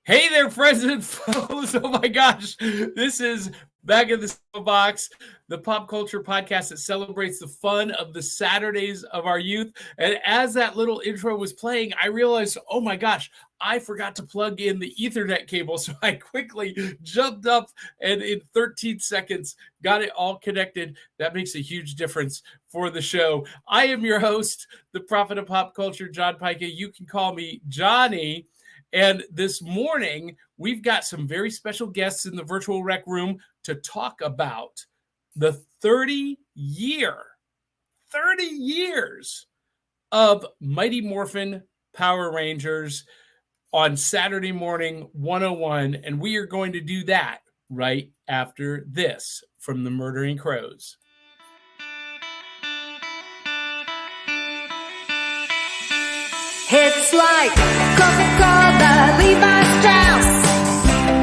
Hey there, friends and foes. Oh my gosh. This is Back in the Box, the pop culture podcast that celebrates the fun of the Saturdays of our youth. And as that little intro was playing, I realized, oh my gosh, I forgot to plug in the Ethernet cable. So I quickly jumped up and in 13 seconds got it all connected. That makes a huge difference for the show. I am your host, the prophet of pop culture, John Pica. You can call me Johnny. And this morning, we've got some very special guests in the virtual rec room to talk about the 30 years of Mighty Morphin Power Rangers on Saturday Morning 101. And we are going to do that right after this from the Murdering Crows. It's like Coca-Cola, Levi Strauss,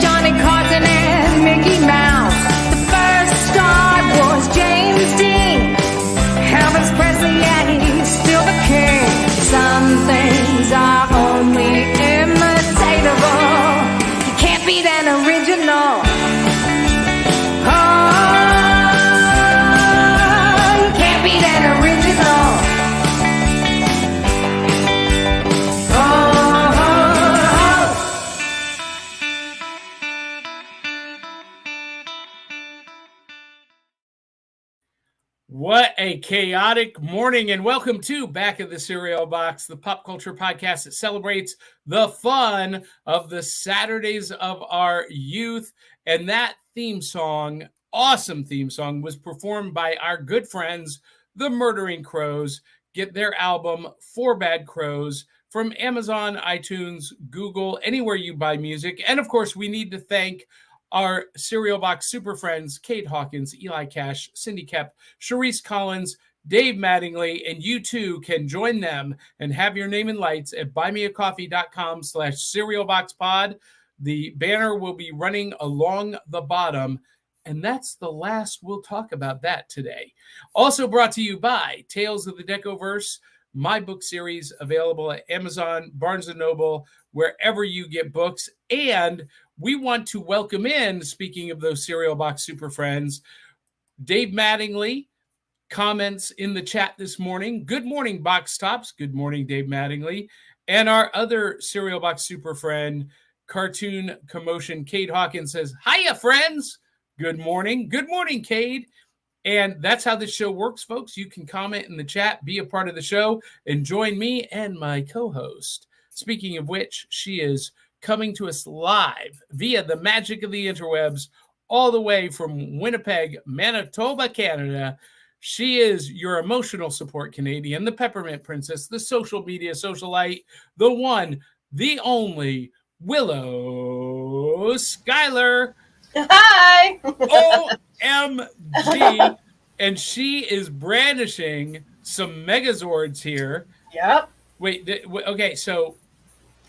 Johnny Carson and Mickey Mouse. The first star was James Dean. Elvis Presley, yeah, he's still the king. Some things are only imitatable. You can't beat an original. Oh, you can't beat an original. What a chaotic morning, and welcome to Back of the Cereal Box, the pop culture podcast that celebrates the fun of the Saturdays of our youth. And that theme song, awesome theme song, was performed by our good friends, the Murdering Crows. Get their album, Four Bad Crows, from Amazon, iTunes, Google, anywhere you buy music. And of course, we need to thank our Cereal Box super friends, Kate Hawkins, Eli Cash, Cindy Kep, Charisse Collins, Dave Mattingly, and you too can join them and have your name in lights at buymeacoffee.com/cerealboxpod. The banner will be running along the bottom, and that's the last we'll talk about that today. Also brought to you by Tales of the Decoverse, my book series available at Amazon, Barnes & Noble, wherever you get books. And we want to welcome in, speaking of those Cereal Box super friends, Dave Mattingly comments in the chat this morning. Good morning, Box Tops. Good morning, Dave Mattingly. And our other Cereal Box super friend, Cartoon Commotion, Kate Hawkins, says, hiya, friends. Good morning. Good morning, Kate. And that's how this show works, folks. You can comment in the chat, be a part of the show, and join me and my co-host. Speaking of which, she is coming to us live via the magic of the interwebs, all the way from Winnipeg, Manitoba, Canada. She is your emotional support Canadian, the Peppermint Princess, the social media socialite, the one, the only, Willow Skylor. Hi! OMG. And she is brandishing some Megazords here. Yep. Wait, okay, so...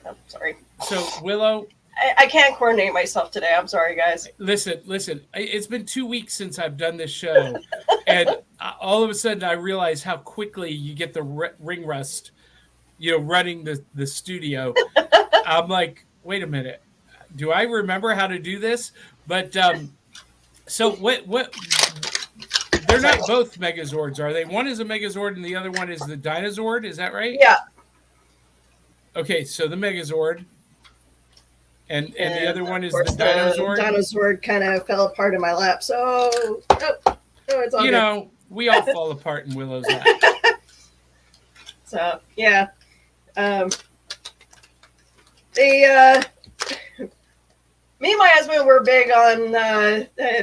Oh, sorry. So, Willow... I can't coordinate myself today. I'm sorry, guys. Listen. It's been 2 weeks since I've done this show. And all of a sudden, I realize how quickly you get the ring rust, running the studio. I'm like, wait a minute. Do I remember how to do this? But, so what... They're not both Megazords, are they? One is a Megazord and the other one is the Dinozord. Is that right? Yeah. Okay, so the Megazord. And the other one is the Dinozord. The Dinozord kind of fell apart in my lap. So, it's all good. We all fall apart in Willow's lap. So, yeah. Me and my husband were big on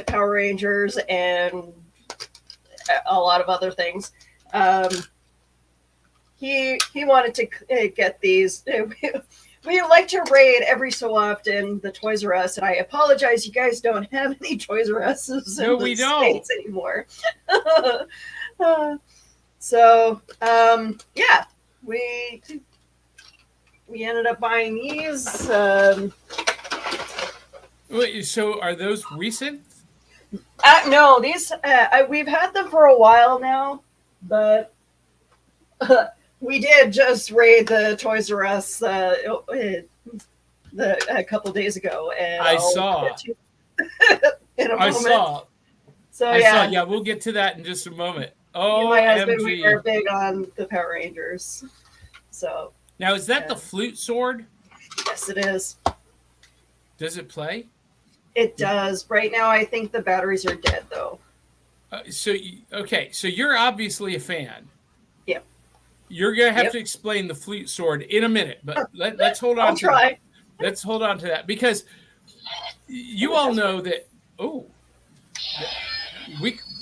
Power Rangers and a lot of other things. He wanted to get these. We like to raid every so often the Toys R Us, and I apologize, you guys don't have any Toys R Us's in the States anymore. So, yeah, we ended up buying these. Wait, so are those recent? No, these we've had them for a while now, but we did just raid the Toys R Us a couple days ago, and I saw. In a I moment. saw. So I yeah, saw. Yeah, we'll get to that in just a moment. me and my husband, we OMG. are big on the Power Rangers. So Now, is that the flute sword? yes, it is. Does it play? It does. Right now, I think the batteries are dead, though. So you're obviously a fan. Yeah. You're gonna have to explain the flute sword in a minute, but let's hold on. I'll try. Let's hold on to that because you all know that. Oh,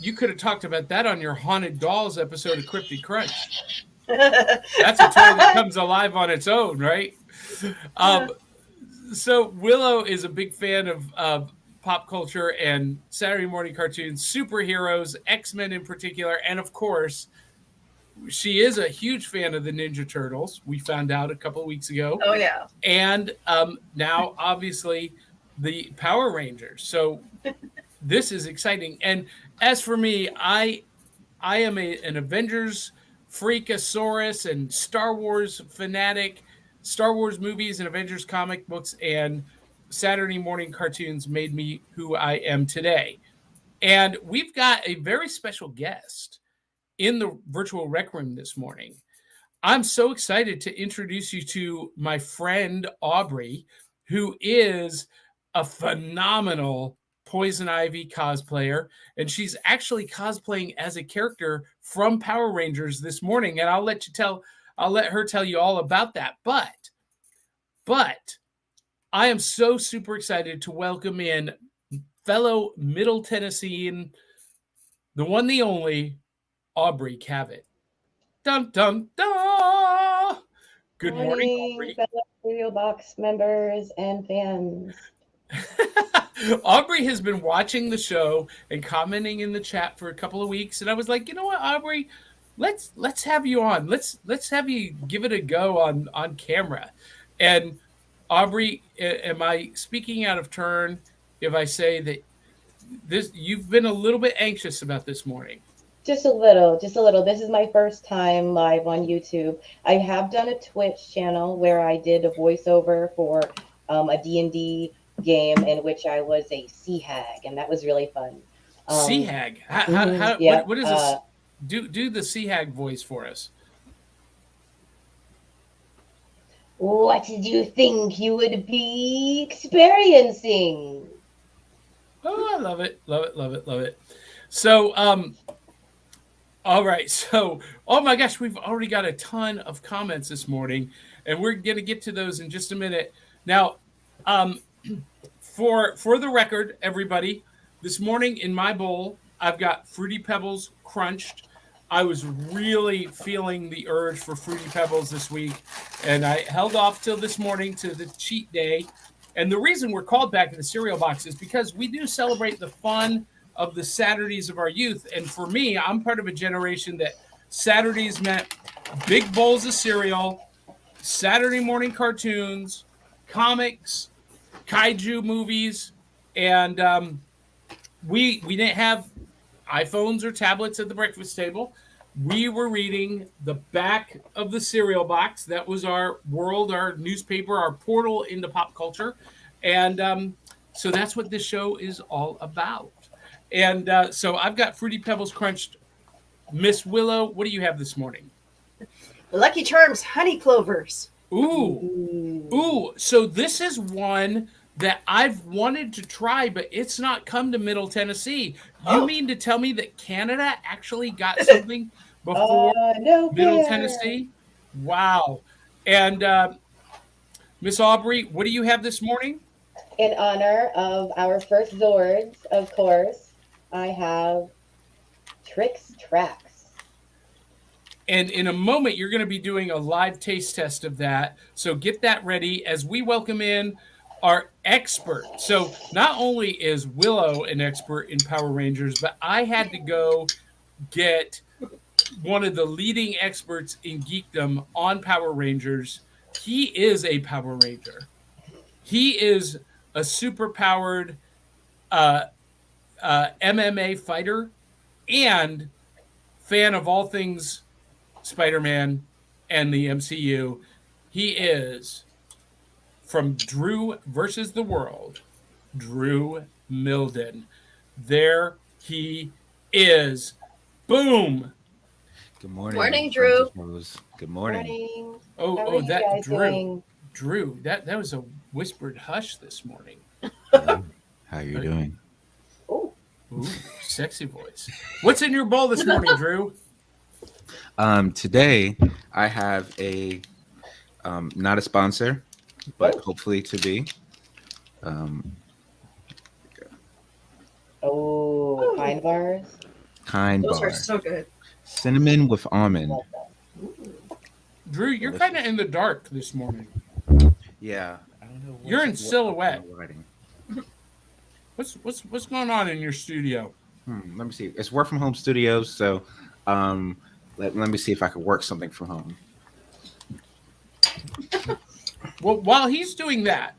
you could have talked about that on your Haunted Dolls episode of Cryptic Crunch. That's a toy that comes alive on its own, right? So Willow is a big fan of pop culture and Saturday morning cartoons, superheroes, X-Men in particular, and of course, she is a huge fan of the Ninja Turtles. We found out a couple of weeks ago. Oh yeah. And now, obviously, the Power Rangers. So this is exciting. And as for me, I am an Avengers freakasaurus and Star Wars fanatic. Star Wars movies and Avengers comic books and Saturday morning cartoons made me who I am today. And we've got a very special guest in the virtual rec room this morning. I'm so excited to introduce you to my friend Aubrey, who is a phenomenal Poison Ivy cosplayer, and she's actually cosplaying as a character from Power Rangers this morning. And I'll let her tell you all about that. But I am so super excited to welcome in fellow Middle Tennessean, the one, the only, Aubrey Cavitt. Dun, dun, dun! Good morning, Aubrey. Fellow Studio Box members and fans. Aubrey has been watching the show and commenting in the chat for a couple of weeks, and I was like, you know what, Aubrey, let's have you on. Let's have you give it a go on camera. And Aubrey, am I speaking out of turn if I say that you've been a little bit anxious about this morning? Just a little. This is my first time live on YouTube. I have done a Twitch channel where I did a voiceover for a D&D game in which I was a sea hag, and that was really fun. Sea hag? What is this? Do the sea hag voice for us. What did you think you would be experiencing? Oh, I love it. So, all right. So, oh my gosh, we've already got a ton of comments this morning, and we're going to get to those in just a minute. Now, for the record, everybody, this morning in my bowl, I've got Fruity Pebbles crunched. I was really feeling the urge for Fruity Pebbles this week, and I held off till this morning to the cheat day. And the reason we're called back to the cereal box is because we do celebrate the fun of the Saturdays of our youth. And for me, I'm part of a generation that Saturdays meant big bowls of cereal, Saturday morning cartoons, comics, kaiju movies, and we didn't have iPhones or tablets at the breakfast table. We were reading the back of the cereal box. That was our world, our newspaper, our portal into pop culture. And so that's what this show is all about. And so I've got Fruity Pebbles crunched. Miss Willow, what do you have this morning? Lucky Charms Honey Clovers. Ooh. So this is one that I've wanted to try, but it's not come to Middle Tennessee. You mean to tell me that Canada actually got something before Middle Tennessee? Wow. And Miss Aubrey, what do you have this morning? In honor of our first Zords, of course, I have Trix Trax. And in a moment, you're going to be doing a live taste test of that. So get that ready as we welcome in our expert. So not only is Willow an expert in Power Rangers, but I had to go get one of the leading experts in geekdom on Power Rangers. He is a Power Ranger. He is a super-powered MMA fighter and fan of all things Spider-Man and the MCU. He is from Drew versus the World, Drew Milden. There he is. Boom. Good morning. Morning, Drew. Good morning. How are you That guys Drew. doing? Drew, that was a whispered hush this morning. How are you doing? Oh, Ooh, sexy voice. What's in your bowl this morning, Drew? Today I have a not a sponsor, but hopefully to be. Pine bars. Kind Those bar. are so good. Cinnamon with almond. Drew, you're kind of in the dark this morning. Yeah. I don't know. You're in silhouette. Lighting. What's going on in your studio? Let me see. It's work from home studios, so let me see if I can work something from home. Well, while he's doing that,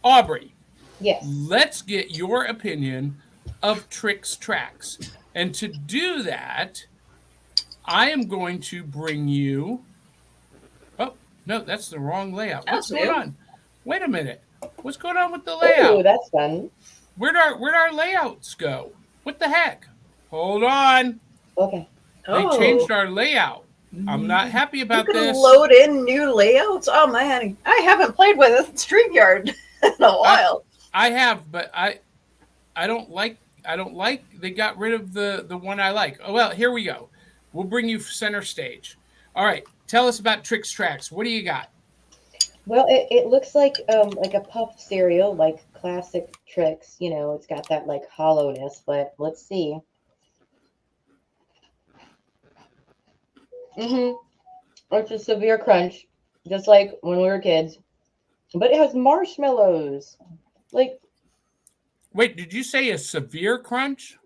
Aubrey, Yes. let's get your opinion of Trix Tracks. And to do that, I am going to bring you. Oh, no, that's the wrong layout. What's going on? Wait a minute. What's going on with the layout? Oh, that's fun. Where'd our layouts go? What the heck? Hold on. Okay. They changed our layout. I'm not happy about You can this. load in new layouts. Oh man, I haven't played with StreamYard in a while. I have, but I don't like they got rid of the one I like. Oh well, here we go. We'll bring you center stage. All right, tell us about Trix Tracks. What do you got? Well, it looks like a puffed cereal, like classic Trix. You know, it's got that like hollowness, but let's see. It's a severe crunch, just like when we were kids. But it has marshmallows. Like, Wait, did you say a severe crunch?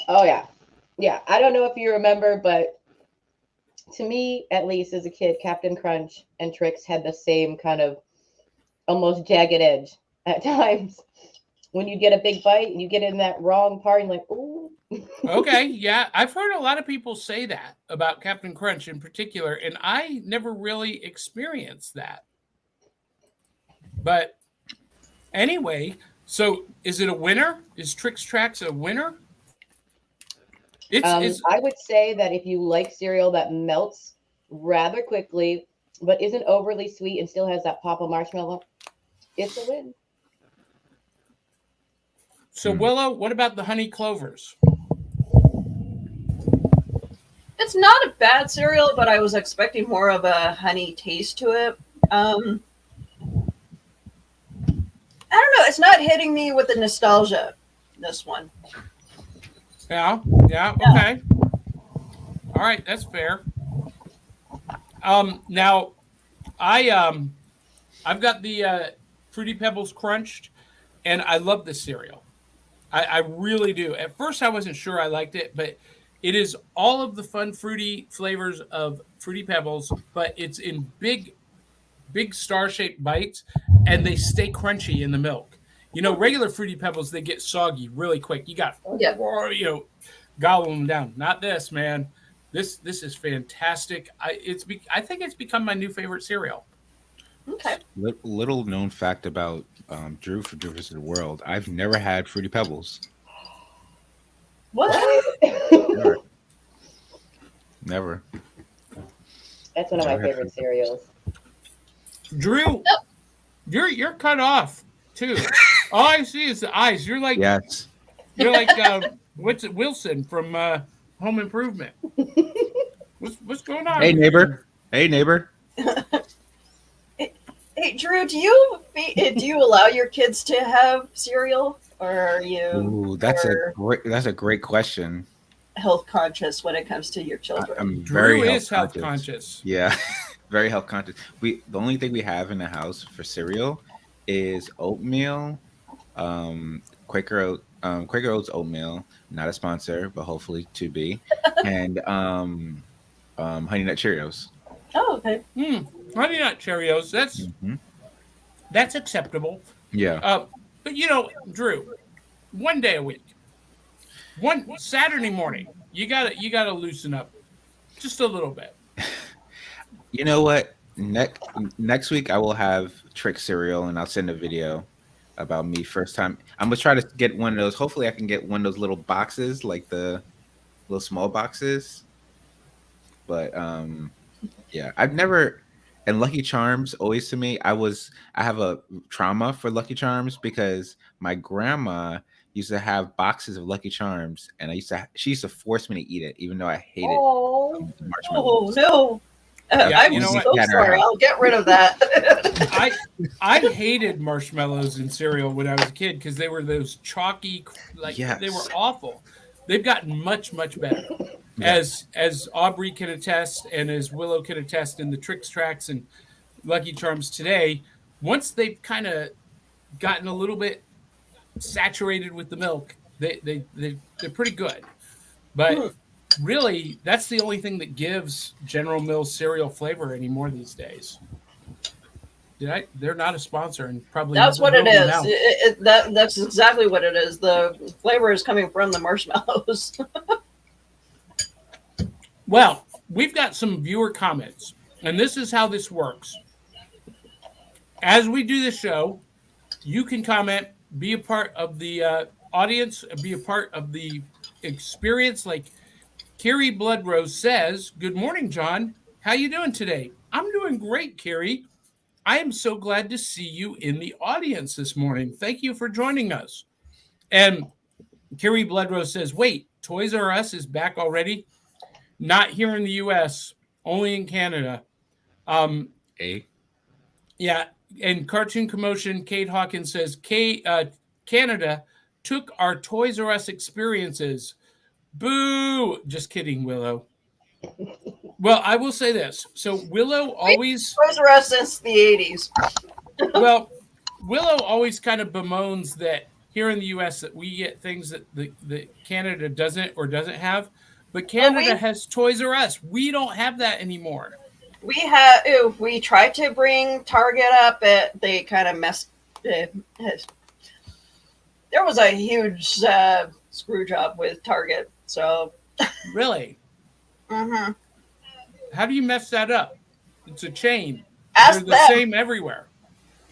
oh yeah. Yeah. I don't know if you remember, but to me, at least as a kid, Captain Crunch and Trix had the same kind of almost jagged edge at times. When you get a big bite and you get in that wrong part, and like, ooh. Okay, yeah. I've heard a lot of people say that about Captain Crunch in particular, and I never really experienced that. But anyway, so is it a winner? Is Trix Tracks a winner? I would say that if you like cereal that melts rather quickly, but isn't overly sweet and still has that pop of marshmallow, it's a win. So Willow, what about the honey clovers? It's not a bad cereal, but I was expecting more of a honey taste to it. I don't know. It's not hitting me with the nostalgia. This one. Yeah, okay. All right, that's fair. Now, I've got the Fruity Pebbles Crunched, and I love this cereal. I really do. At first, I wasn't sure I liked it, but it is all of the fun fruity flavors of Fruity Pebbles, but it's in big star-shaped bites, and they stay crunchy in the milk. You know, regular Fruity Pebbles, they get soggy really quick. You got, gobble them down. Not this, man. This is fantastic. I think it's become my new favorite cereal. Okay. Little known fact about Drew versus the World. I've never had Fruity Pebbles. What? Never. That's one of my favorite cereals. Drew, you're cut off too. All I see is the eyes. You're like You're like what's it, Wilson from Home Improvement. What's going on? Hey neighbor. Hey neighbor. Hey Drew, do you allow your kids to have cereal, or are you? Ooh, that's a great question. Health conscious when it comes to your children. I'm very health conscious. Yeah, very health conscious. The only thing we have in the house for cereal is oatmeal, Quaker Oats oatmeal, not a sponsor, but hopefully to be, and Honey Nut Cheerios. Oh, okay. Honey Nut Cheerios. That's acceptable. Yeah. But you know, Drew, one day a week, one Saturday morning, you gotta loosen up just a little bit. You know what? next week I will have trick cereal, and I'll send a video about me first time. I'm gonna try to get one of those. Hopefully, I can get one of those little boxes, like the little small boxes. But yeah, I've never. And Lucky Charms, always to me, I have a trauma for Lucky Charms because my grandma used to have boxes of Lucky Charms, and she used to force me to eat it, even though I hated Oh, marshmallows. no. I'm you know so what? sorry. I'll get rid of that. I hated marshmallows in cereal when I was a kid because they were those chalky, they were awful. They've gotten much, much better. Yeah. As Aubrey can attest and as Willow can attest in the Tricks Tracks and Lucky Charms today, once they've kind of gotten a little bit saturated with the milk, they're pretty good. But really, that's the only thing that gives General Mills cereal flavor anymore these days. They're not a sponsor, and probably that's what it is. That's exactly what it is. The flavor is coming from the marshmallows. Well, we've got some viewer comments, and this is how this works. As we do the show, you can comment, be a part of the audience, be a part of the experience. Like Carrie Bloodrose says, "Good morning, John. How you doing today?" I'm doing great, Carrie. I am so glad to see you in the audience this morning. Thank you for joining us. And Carrie Bloodrose says, "Wait, Toys R Us is back already? Not here in the U.S., only in Canada." Yeah, and Cartoon Commotion, Kate Hawkins says, Canada took our Toys R Us experiences. Boo! Just kidding, Willow. Well, I will say this. So Willow always... Toys R Us since the 80s. Well, Willow always kind of bemoans that here in the U.S. that we get things that Canada doesn't have. But Canada has Toys R Us. We don't have that anymore. We tried to bring Target up, they kind of messed. There was a huge screw job with Target. So really, mm-hmm. How do you mess that up? It's a chain. They're the same everywhere.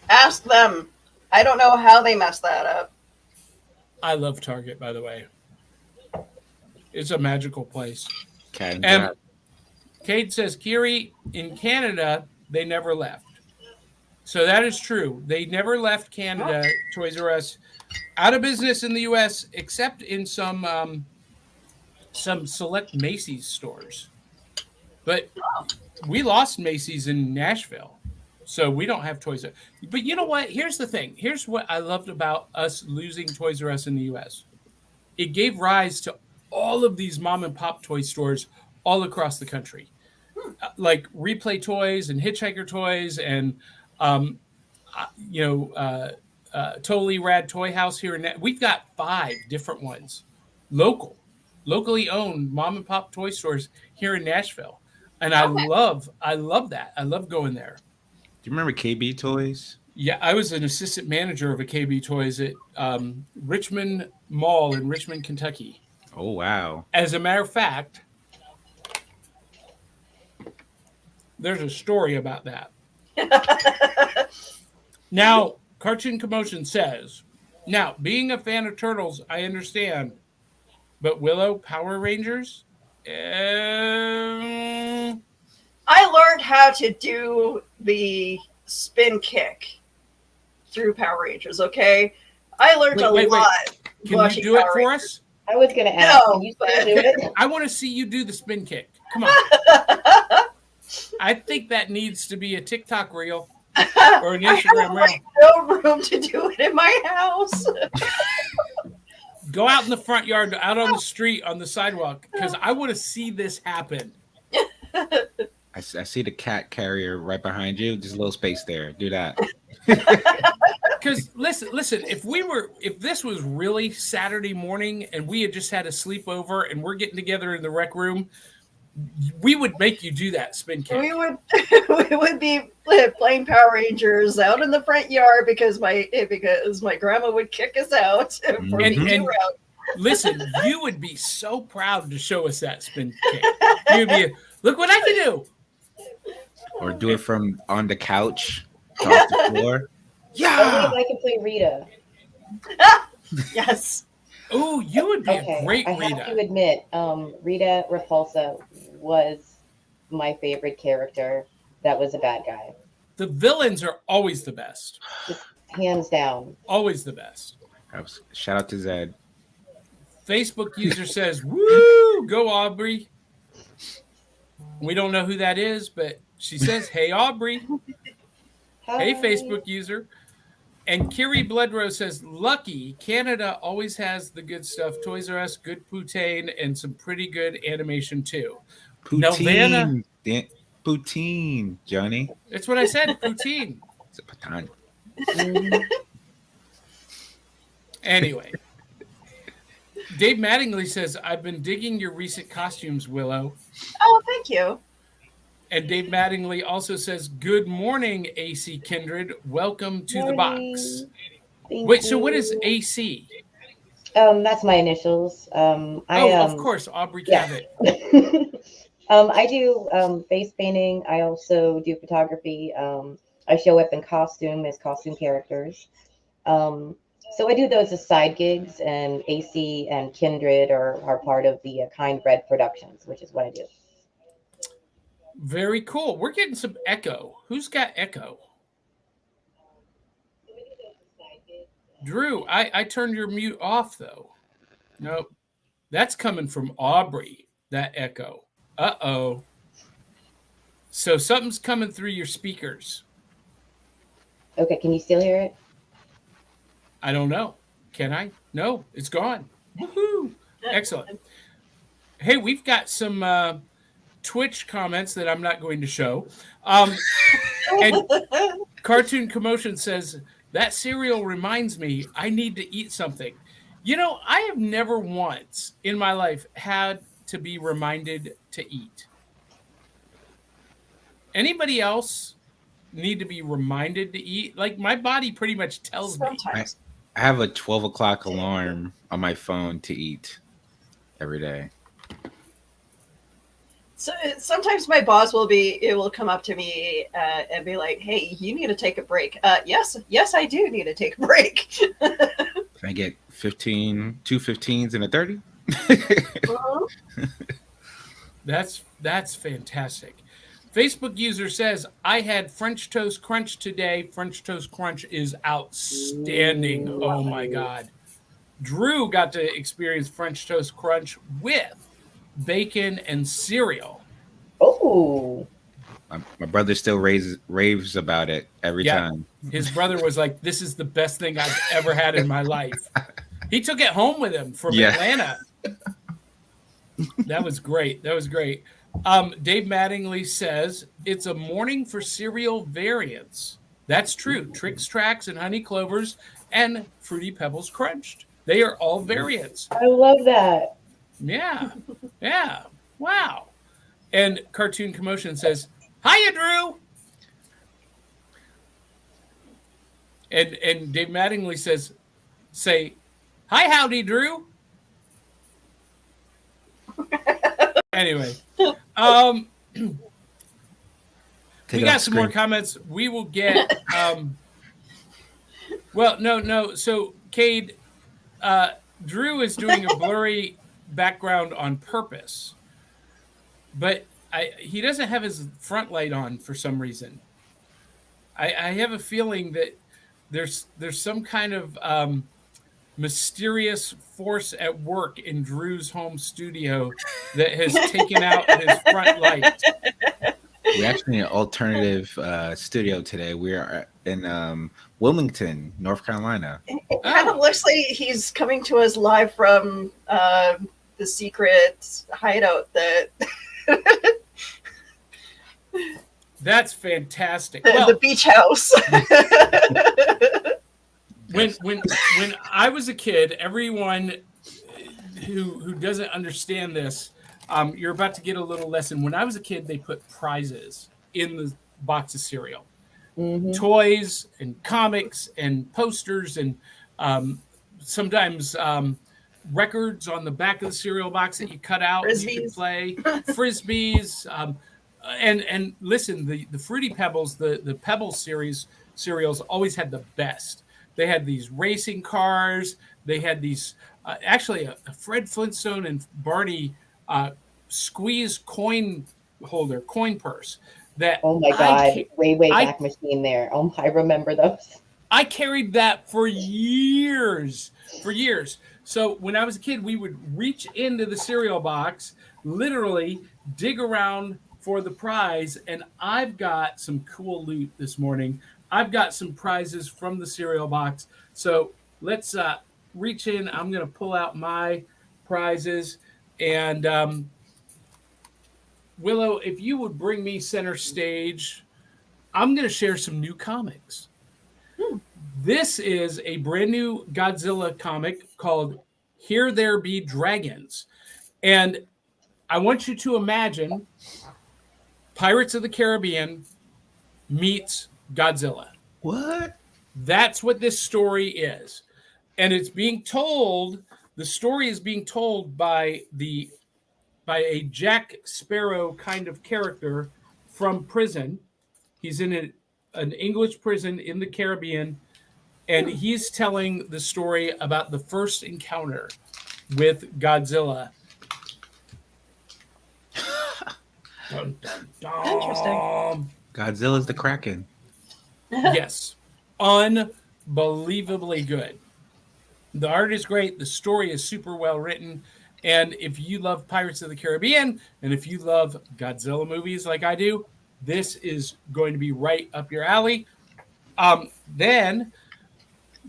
Ask them. I don't know how they messed that up. I love Target, by the way. It's a magical place. Okay. And Cade says, Kiri, in Canada, they never left. So that is true. They never left Canada, Toys R Us, out of business in the U.S., except in some select Macy's stores. But we lost Macy's in Nashville, so we don't have Toys R Us. But you know what? Here's the thing. Here's what I loved about us losing Toys R Us in the U.S. It gave rise to all of these mom and pop toy stores all across the country, like Replay Toys and Hitchhiker Toys and, Totally Rad Toy House here. We've got 5 different ones, locally owned mom and pop toy stores here in Nashville. And I love that. I love going there. Do you remember KB Toys? Yeah, I was an assistant manager of a KB Toys at Richmond Mall in Richmond, Kentucky. Oh, wow. As a matter of fact, there's a story about that. Now, Cartoon Commotion says, now, being a fan of Turtles, I understand. But Willow, Power Rangers? I learned how to do the spin kick through Power Rangers, okay? I learned a lot. Can you do it for us? I was going to ask, can you still do it? I want to see you do the spin kick. Come on. I think that needs to be a TikTok reel or an Instagram reel. No room to do it in my house. Go out in the front yard, out on the street, on the sidewalk, because I want to see this happen. I see the cat carrier right behind you. Just a little space there. Do that. Because listen, if this was really Saturday morning and we had just had a sleepover and we're getting together in the rec room, we would make you do that spin kick. We would be playing Power Rangers out in the front yard because my grandma would kick us out. Listen, you would be so proud to show us that spin kick. You'd be, look what I can do. or do it from on the couch, off the floor. Only if I can play Rita. Yes. Oh, you would be a great I Rita. have to admit, Rita Repulsa was my favorite character that was a bad guy. The villains are always the best. Just hands down. Always the best. Shout out to Zed. Facebook user says, "Woo, go Aubrey." We don't know who that is, but she says, "Hey Aubrey." Hi. Hey Facebook user. And Kiri Bloodrose says, "Lucky, Canada always has the good stuff. Toys R Us, good poutine, and some pretty good animation too." Nelvana, Poutine, Johnny. that's what I said, poutine. It's a patan. Anyway, Dave Mattingly says, "I've been digging your recent costumes, Willow." Oh, thank you. And Dave Mattingly also says, "Good morning, AC Kindred. Welcome to the box." Wait, so what is AC? That's my initials. Of course, Aubrey Cavitt. I do face painting. I also do photography. I show up in costume as costume characters. So I do those as side gigs, and AC and Kindred are part of the Kind Red Productions, which is what I do. Very cool. We're getting some echo. Who's got echo? Drew, I turned your mute off, though. Nope. That's coming from Aubrey, that echo. Uh-oh. So something's coming through your speakers. Okay, can you still hear it? I don't know. Can I? No, it's gone. Woohoo! Excellent. Hey, we've got some Twitch comments that I'm not going to show. And Cartoon Commotion says, "That cereal reminds me I need to eat something." You know, I have never once in my life had to be reminded to eat. Anybody else need to be reminded to eat? Like, my body pretty much tells me. Sometimes. I have a 12 o'clock alarm on my phone to eat every day. So sometimes my boss will come up to me and be like, "Hey, you need to take a break." Yes, I do need to take a break. Can I get 2 15s and a 30? That's fantastic. Facebook user says, "I had French Toast Crunch today. French Toast Crunch is outstanding." Oh my God. Drew got to experience French Toast Crunch with bacon and cereal. Oh. My brother still raves about it every time. His brother was like, "This is the best thing I've ever had in my life." He took it home with him from Atlanta. That was great. Dave Mattingly says, "It's a morning for cereal variants." That's true. Trix Tracks and Honey Clovers and Fruity Pebbles Crunched. They are all variants. I love that. Yeah. Wow. And Cartoon Commotion says, "Hiya, Drew." And Dave Mattingly says, "Say, hi, howdy, Drew." Anyway, we got some more comments. We will get. Well, no. So, Cade, Drew is doing a blurry background on purpose, but he doesn't have his front light on for some reason. I have a feeling that there's some kind of mysterious force at work in Drew's home studio that has taken out his front light. We're actually in an alternative studio today. We are in Wilmington, North Carolina. It kind of looks like he's coming to us live from the secret hideout that That's fantastic. The beach house. When I was a kid, everyone who doesn't understand this, you're about to get a little lesson. When I was a kid, they put prizes in the box of cereal. Mm-hmm. Toys and comics and posters and sometimes records on the back of the cereal box that you cut out and you could play. Frisbees. And listen, the Fruity Pebbles, the Pebbles cereals always had the best. They had these racing cars. They had these actually a Fred Flintstone and Barney squeeze coin purse that Oh my God, way back machine there. Oh, I remember those. I carried that for years. So when I was a kid, we would reach into the cereal box, literally dig around for the prize, and I've got some cool loot this morning. I've got some prizes from the cereal box. So let's reach in. I'm going to pull out my prizes. And Willow, if you would bring me center stage, I'm going to share some new comics. This is a brand new Godzilla comic called Here There Be Dragons. And I want you to imagine Pirates of the Caribbean meets Godzilla. What? That's what this story is. And it's being told, the story is being told by a Jack Sparrow kind of character from prison. He's in an English prison in the Caribbean, and he's telling the story about the first encounter with Godzilla. Dun, dun, dun. Interesting. Godzilla's the Kraken. Yes. Unbelievably good. The art is great. The story is super well written. And if you love Pirates of the Caribbean, and if you love Godzilla movies like I do, this is going to be right up your alley. Then,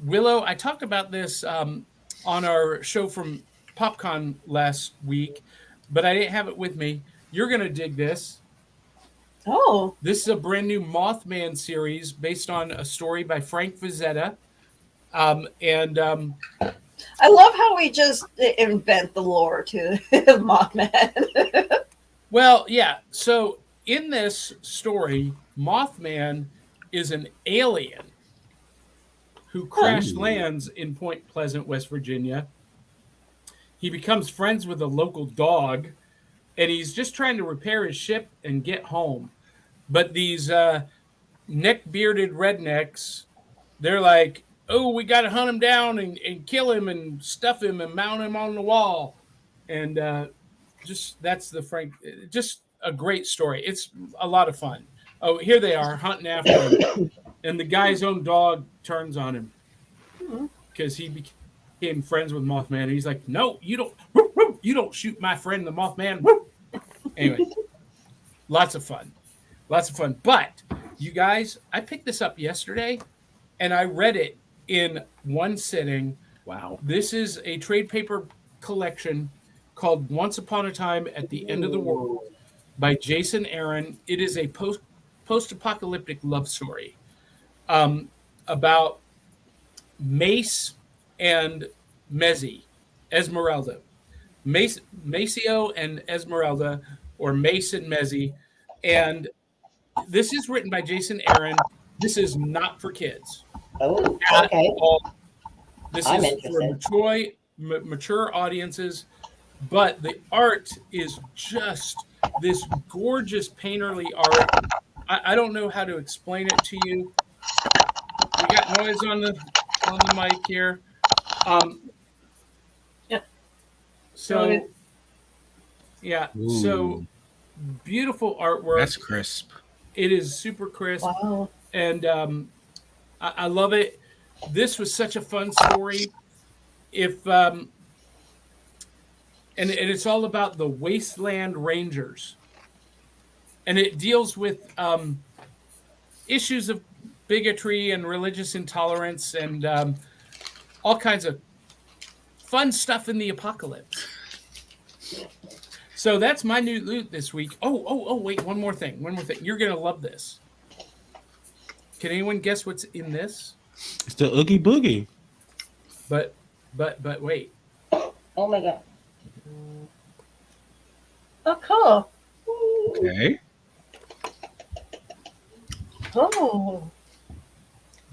Willow, I talked about this on our show from PopCon last week, but I didn't have it with me. You're going to dig this. Oh. This is a brand new Mothman series based on a story by Frank Frazetta. I love how we just invent the lore to Mothman. Well, yeah. So in this story, Mothman is an alien who crash lands in Point Pleasant, West Virginia. He becomes friends with a local dog, and he's just trying to repair his ship and get home. But these neck-bearded rednecks, they're like, oh, we got to hunt him down and kill him and stuff him and mount him on the wall. And that's the Frank, just a great story. It's a lot of fun. Oh, here they are hunting after him. And the guy's own dog turns on him because he became friends with Mothman. And he's like, no, you don't shoot my friend, the Mothman. Anyway, lots of fun. But you guys, I picked this up yesterday and I read it in one sitting. Wow. This is a trade paper collection called Once Upon a Time at the End of the World by Jason Aaron. It is a post-apocalyptic love story about Mace and Esmeralda. Maceo and Esmeralda, or Mace and Mezzi. And this is written by Jason Aaron. This is not for kids. Oh, okay. This is for mature audiences, but the art is just this gorgeous painterly art. I don't know how to explain it to you. We got noise on the mic here. Yeah. So, yeah. Ooh. So beautiful artwork. That's crisp. It is super crisp. Wow. And I love it. This was such a fun story. And it's all about the Wasteland Rangers. And it deals with issues of bigotry and religious intolerance and all kinds of fun stuff in the apocalypse. So that's my new loot this week. Oh, wait, one more thing. You're going to love this. Can anyone guess what's in this? It's the Oogie Boogie. But wait. Oh my God. Oh, cool. Okay. Oh,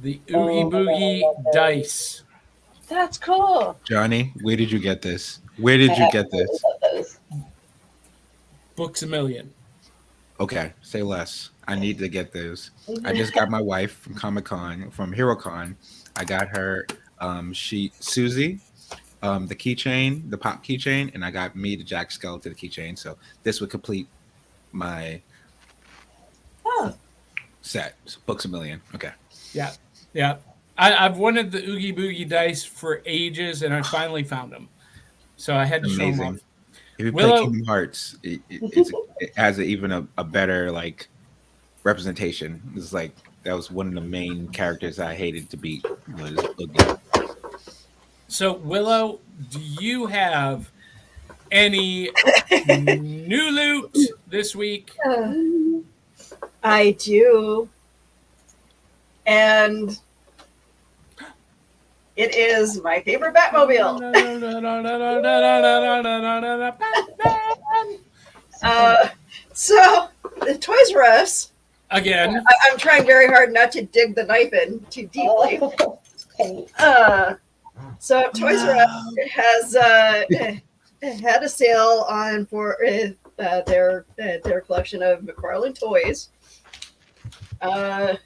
The Oogie Boogie dice. that's cool. Johnny, where did you get this? Where did you get this? Books A Million. Okay, say less. I need to get those. I just got my wife from Comic-Con, from HeroCon. I got her Susie, the keychain, the pop keychain, and I got me the Jack Skellington keychain. So this would complete my set. So Books a Million. Okay. Yeah, yeah. I've wanted the Oogie Boogie dice for ages, and I finally found them. So I had to show them Amazing. off. If you Willow- play Kingdom Hearts, it has even a better like representation. It's like that was one of the main characters I hated to beat was Oogie. So Willow, do you have any new loot this week? I do. And it is my favorite Batmobile. So, the Toys R Us. Again. I'm trying very hard not to dig the knife in too deeply. So, Toys R Us has had a sale on for their collection of McFarlane toys. I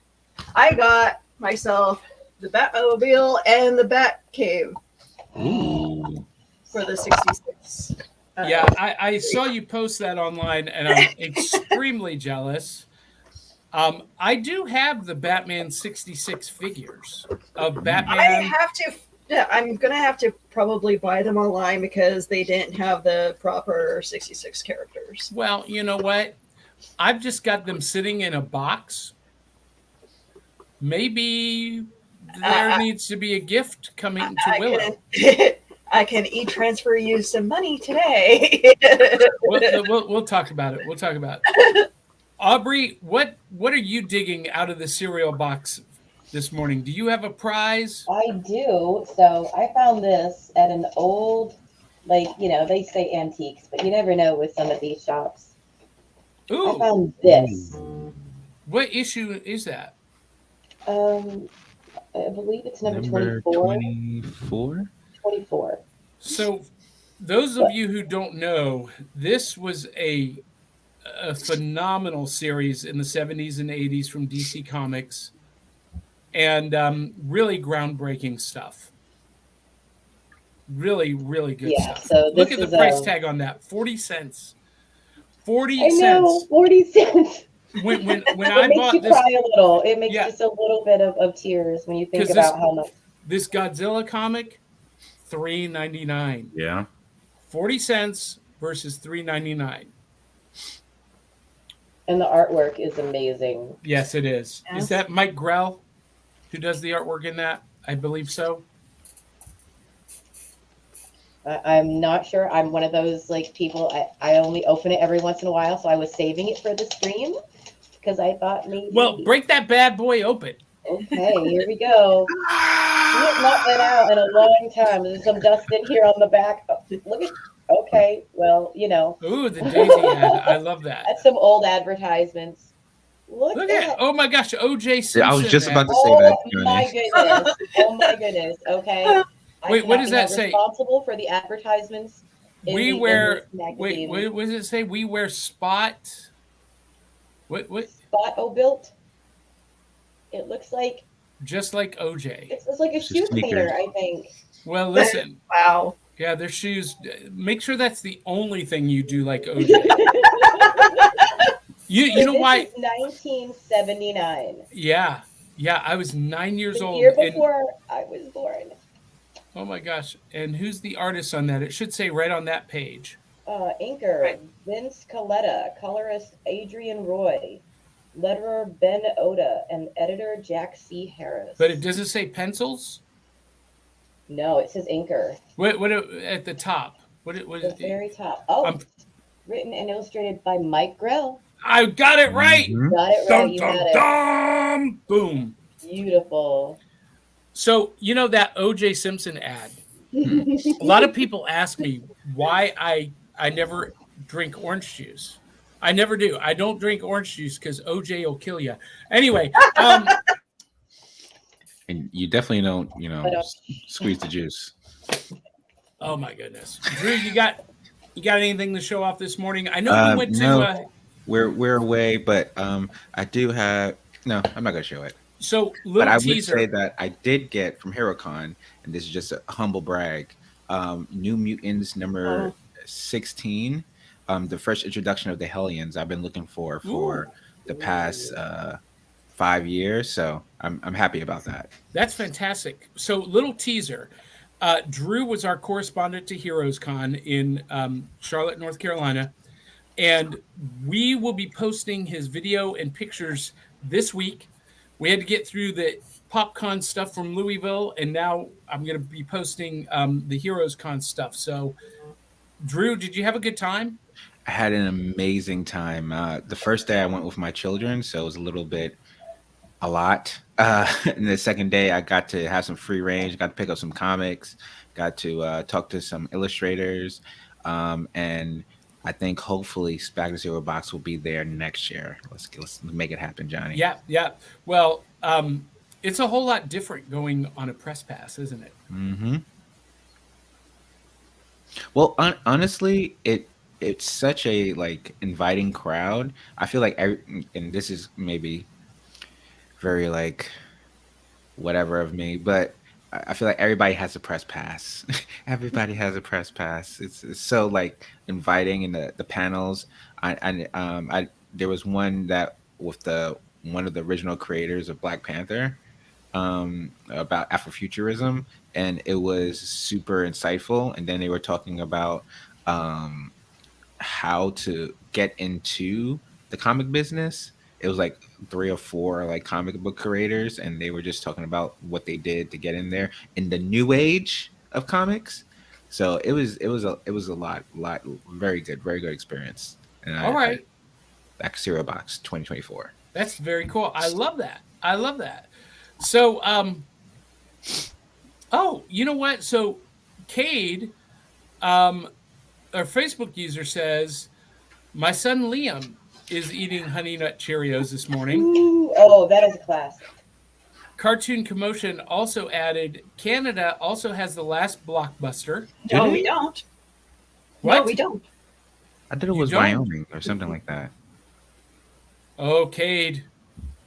got myself the Batmobile and the Batcave for the 66. Yeah, I saw you post that online, and I'm extremely jealous. I do have the Batman 66 figures of Batman. I'm going to have to probably buy them online because they didn't have the proper 66 characters. Well, you know what? I've just got them sitting in a box. Maybe there needs to be a gift coming to Willow. I can e-transfer you some money today. We'll talk about it. We'll talk about it. Aubrey, what are you digging out of the cereal box this morning? Do you have a prize? I do. So I found this at an old, they say antiques, but you never know with some of these shops. Ooh. I found this. What issue is that? I believe it's number 24. 24. So, those of you who don't know, this was a phenomenal series in the 70s and 80s from DC Comics, and really groundbreaking stuff. Really, really good stuff. So look at the price tag on that: 40 cents. 40 I know, cents. 40 cents. When it I makes bought you this, cry a little. It makes just a little bit of tears when you think about how much. This Godzilla comic, $3.99. Yeah. 40 cents versus $3.99. And the artwork is amazing. Yes, it is. Yes. Is that Mike Grell who does the artwork in that? I believe so. I'm not sure. I'm one of those people. I only open it every once in a while, so I was saving it for the stream because I thought maybe. Well, break that bad boy open. Okay, here we go. We have not been out in a long time. There's some dust in here on the back. Look at. Okay, well, Ooh, the Daisy ad. I love that. That's some old advertisements. Look at. Oh my gosh, O.J. Simpson. I was just ad. about to say that. Oh my goodness! Oh my goodness! Okay. Wait, what does that say? Responsible for the advertisements. We wear. Wait, what does it say? We wear Spot. What? Spot built. It looks like. Just like OJ. It's like a shoe cleaner, I think. Well, listen. Wow. Yeah, their shoes. Make sure that's the only thing you do like OJ. you know why? 1979. Yeah, I was 9 years old. The year before I was born. Oh my gosh! And who's the artist on that? It should say right on that page. Inker Vince Coletta, colorist Adrian Roy, letterer Ben Oda, and editor Jack C. Harris. But it doesn't say pencils. No, it says inker. What at the top? What the very top? Oh, written and illustrated by Mike Grell. I got it right. Mm-hmm. Got it right. Dum, You dum, had it. dum. Boom. Beautiful. So that O.J. Simpson ad. A lot of people ask me why I never drink orange juice. I never do. I don't drink orange juice because OJ will kill you. Anyway. And you definitely don't, squeeze the juice. Oh my goodness, Drew, you got anything to show off this morning? I know we went to. we're away, but I do have no. I'm not gonna show it. So But little I would teaser. say that I did get from HeroCon, and this is just a humble brag. New Mutants number 16, the first introduction of the Hellions. I've been looking for the past 5 years, so I'm happy about that. That's fantastic. So little teaser. Drew was our correspondent to HeroesCon in Charlotte, North Carolina, and we will be posting his video and pictures this week. We had to get through the PopCon stuff from Louisville, and now I'm going to be posting the HeroesCon stuff. So, Drew, did you have a good time? I had an amazing time. The first day I went with my children, so it was a lot. And the second day I got to have some free range, got to pick up some comics, got to talk to some illustrators, and I think hopefully Spagna Zero Box will be there next year. Let's make it happen, Johnny. Yeah. Well, it's a whole lot different going on a press pass, isn't it? Mm-hmm. Well, honestly, it's such a like inviting crowd. I feel like and this is maybe very like whatever of me, but I feel like everybody has a press pass. Everybody has a press pass. It's so like inviting in the panels. I there was one that with one of the original creators of Black Panther, about Afrofuturism, and it was super insightful. And then they were talking about how to get into the comic business. It was like 3 or 4 like comic book creators, and they were just talking about what they did to get in there in the new age of comics. So it was a lot very good experience. And All right. Back Cereal Box 2024. That's very cool. I love that. So, oh, you know what? So, Cade, our Facebook user says, my son Liam is eating Honey Nut Cheerios this morning. Ooh, oh, that is a classic. Cartoon Commotion also added, Canada also has the last blockbuster. No, we don't. What? No, we don't. I thought it was Wyoming or something like that. Oh, Cade,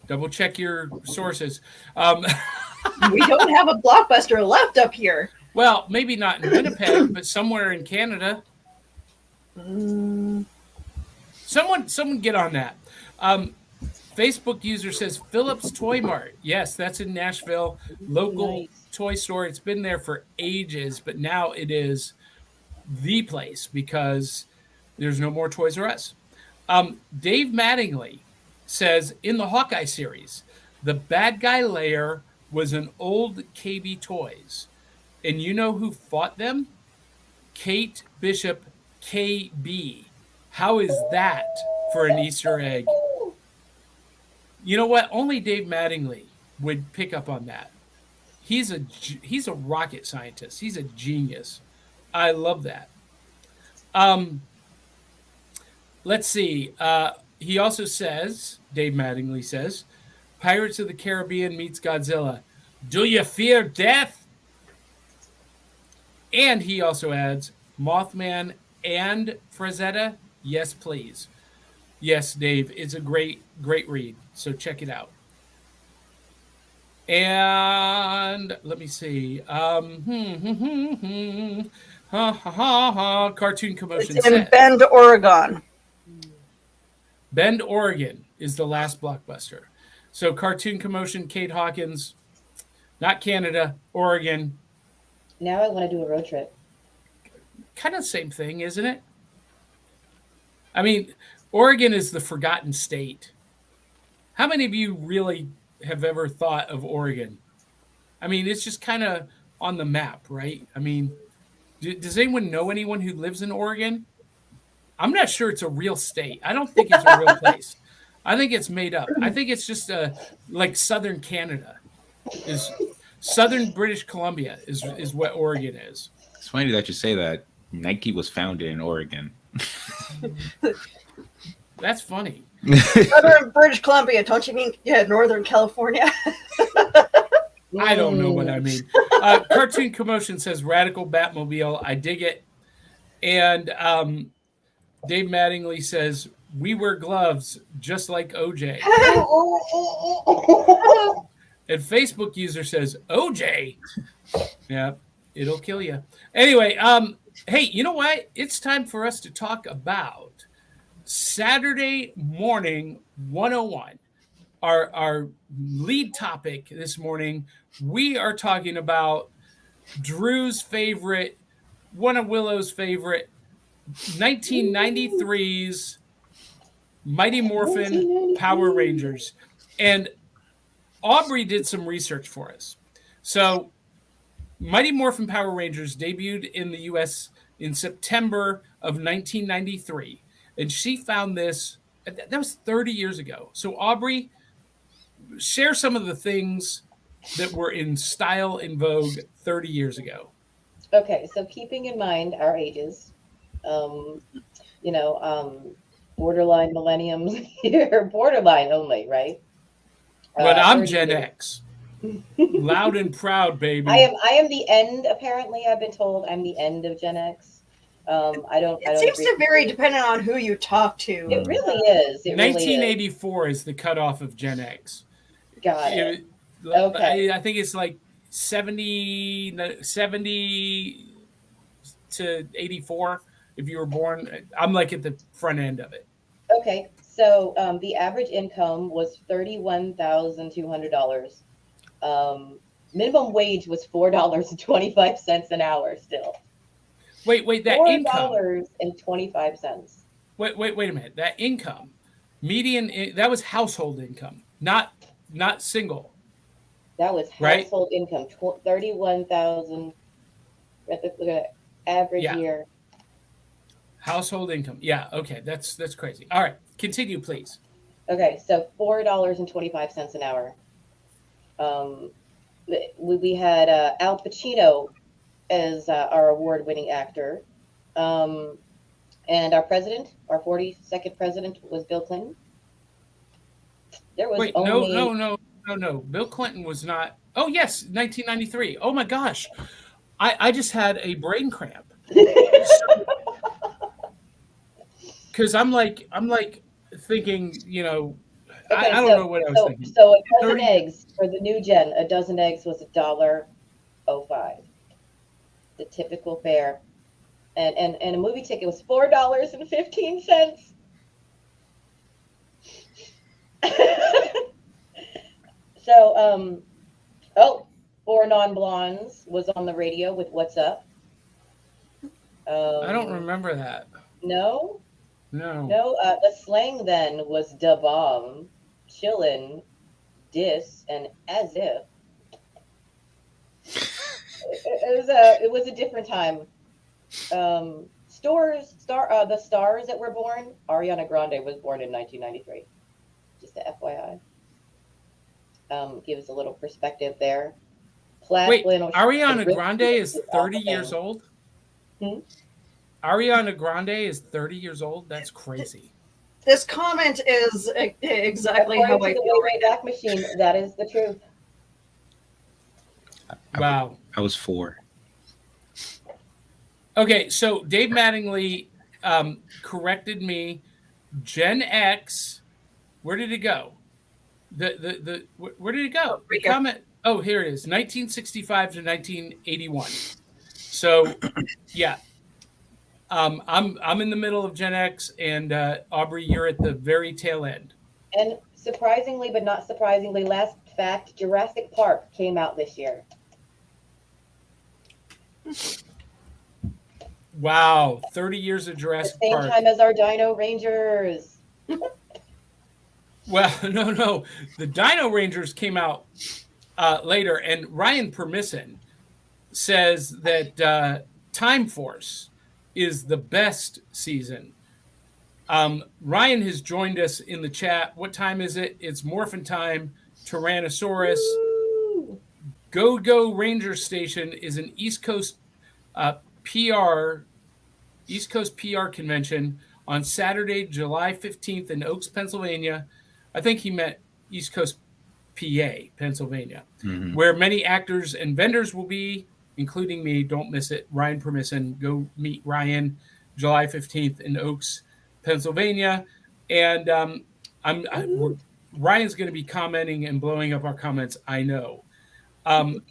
double check your sources. We don't have a blockbuster left up here. Well, maybe not in Winnipeg, but somewhere in Canada. Someone get on that. Facebook user says Phillips Toy Mart. Yes, that's in Nashville. Local toy store. It's been there for ages, but now it is the place because there's no more Toys R Us. Dave Mattingly says, in the Hawkeye series, the bad guy lair was an old KB Toys. And you know who fought them? Kate Bishop KB. How is that for an Easter egg? You know what? Only Dave Mattingly would pick up on that. He's a rocket scientist. He's a genius. I love that. Let's see. He also says, Dave Mattingly says, Pirates of the Caribbean meets Godzilla. Do you fear death? And he also adds, Mothman and Frazetta, yes, please. Yes, Dave, it's a great read. So check it out. And let me see. Cartoon Commotion It's in says, Bend, Oregon. Bend, Oregon is the last blockbuster. So Cartoon Commotion, Kate Hawkins, not Canada, Oregon. Now I want to do a road trip. Kind of the same thing, isn't it? I mean, Oregon is the forgotten state. How many of you really have ever thought of Oregon? I mean, it's just kind of on the map, right? I mean, does anyone know anyone who lives in Oregon? I'm not sure it's a real state. I don't think it's a real place. I think it's made up. I think it's just like southern Canada. Is southern British Columbia is what Oregon is. It's funny that you say that. Nike was founded in Oregon. That's funny. Southern British Columbia, don't you mean Northern California? I don't know what I mean. Cartoon Commotion says Radical Batmobile. I dig it. And Dave Mattingly says we wear gloves just like OJ. And Facebook user says, OJ? Yeah, it'll kill you. Anyway, hey, you know what? It's time for us to talk about Saturday Morning 101. Our lead topic this morning, we are talking about Drew's favorite, one of Willow's favorite, 1993's Mighty Morphin Power Rangers. And Aubrey did some research for us. So Mighty Morphin Power Rangers debuted in the U.S. in September of 1993. And she found this, that was 30 years ago. So Aubrey, share some of the things that were in style and vogue 30 years ago. Okay, so keeping in mind our ages, borderline millenniums here, borderline only, right? But I'm Gen X. Loud and proud, baby. I am the end, apparently. I've been told I'm the end of Gen X. It seems to vary depending on who you talk to. It really is. 1984 is the cutoff of Gen X. Got it. Okay. I think it's like 70 to 84 if you were born. I'm like at the front end of it. Okay, so the average income was $31,200. Minimum wage was $4.25 an hour still. Wait, that income. $4.25. Wait a minute. That income, median, that was household income, not single. That was household income, 31,000. Look at average year. Household income. Yeah. Okay. That's crazy. All right. Continue, please. Okay. So $4.25 an hour. We had Al Pacino as our award-winning actor. And our president, our 42nd president, was Bill Clinton. There was No. Bill Clinton was not. Oh, yes. 1993. Oh, my gosh. I just had a brain cramp. Because I'm like thinking, okay, I don't know what I was thinking. So a dozen eggs for the new gen, a dozen eggs was $1.05. The typical fare. And a movie ticket was $4.15. So Four Non-Blondes was on the radio with What's Up. I don't remember that. No. The slang then was da bomb, chillin', dis, and as if. It was a different time. The stars that were born. Ariana Grande was born in 1993. Just a FYI. Gives a little perspective there. Wait, Ariana Grande is 30 years old? Ariana Grande is 30 years old? That's crazy. This comment is exactly how I feel. Right back machine. That is the truth. Wow. I was 4. Okay, so Dave Mattingly corrected me. Gen X, where did it go? Where did it go? The comment. Oh, here it is. 1965 to 1981. So, yeah. I'm in the middle of Gen X, and Aubrey, you're at the very tail end. And surprisingly, but not surprisingly, last fact: Jurassic Park came out this year. Wow, 30 years of Jurassic Park. Same time as our Dino Rangers. Well, no. The Dino Rangers came out later, and Ryan Permisson says that Time Force is the best season. Ryan has joined us in the chat. What time is it? It's Morphin Time. Tyrannosaurus. Woo! Go Ranger Station is an East Coast PR convention on Saturday, July 15th in Oaks, Pennsylvania. I think he meant East Coast PA, Pennsylvania, where many actors and vendors will be, including me. Don't miss it. Ryan Permisson. Go meet Ryan July 15th in Oaks, Pennsylvania. And Ryan's going to be commenting and blowing up our comments, I know. And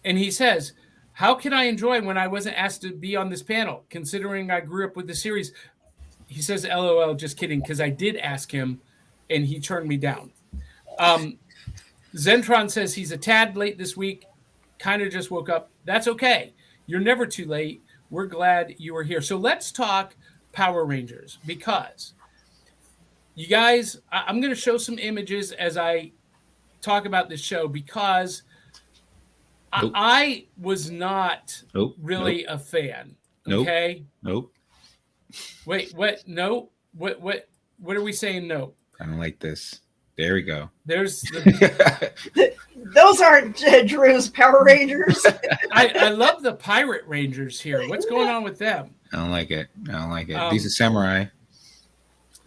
he says, how can I enjoy when I wasn't asked to be on this panel, considering I grew up with the series? He says, LOL, just kidding, because I did ask him, and he turned me down. Zentron says he's a tad late this week, kind of just woke up. That's okay. You're never too late. We're glad you were here. So let's talk Power Rangers, because you guys, I'm going to show some images as I talk about this show, because nope. I was not really a fan. Okay. Nope. Wait, what? No. What are we saying? No. I don't like this. There we go. There's those aren't Drew's Power Rangers. I love the Pirate Rangers here. What's going on with them? I don't like it. These are samurai.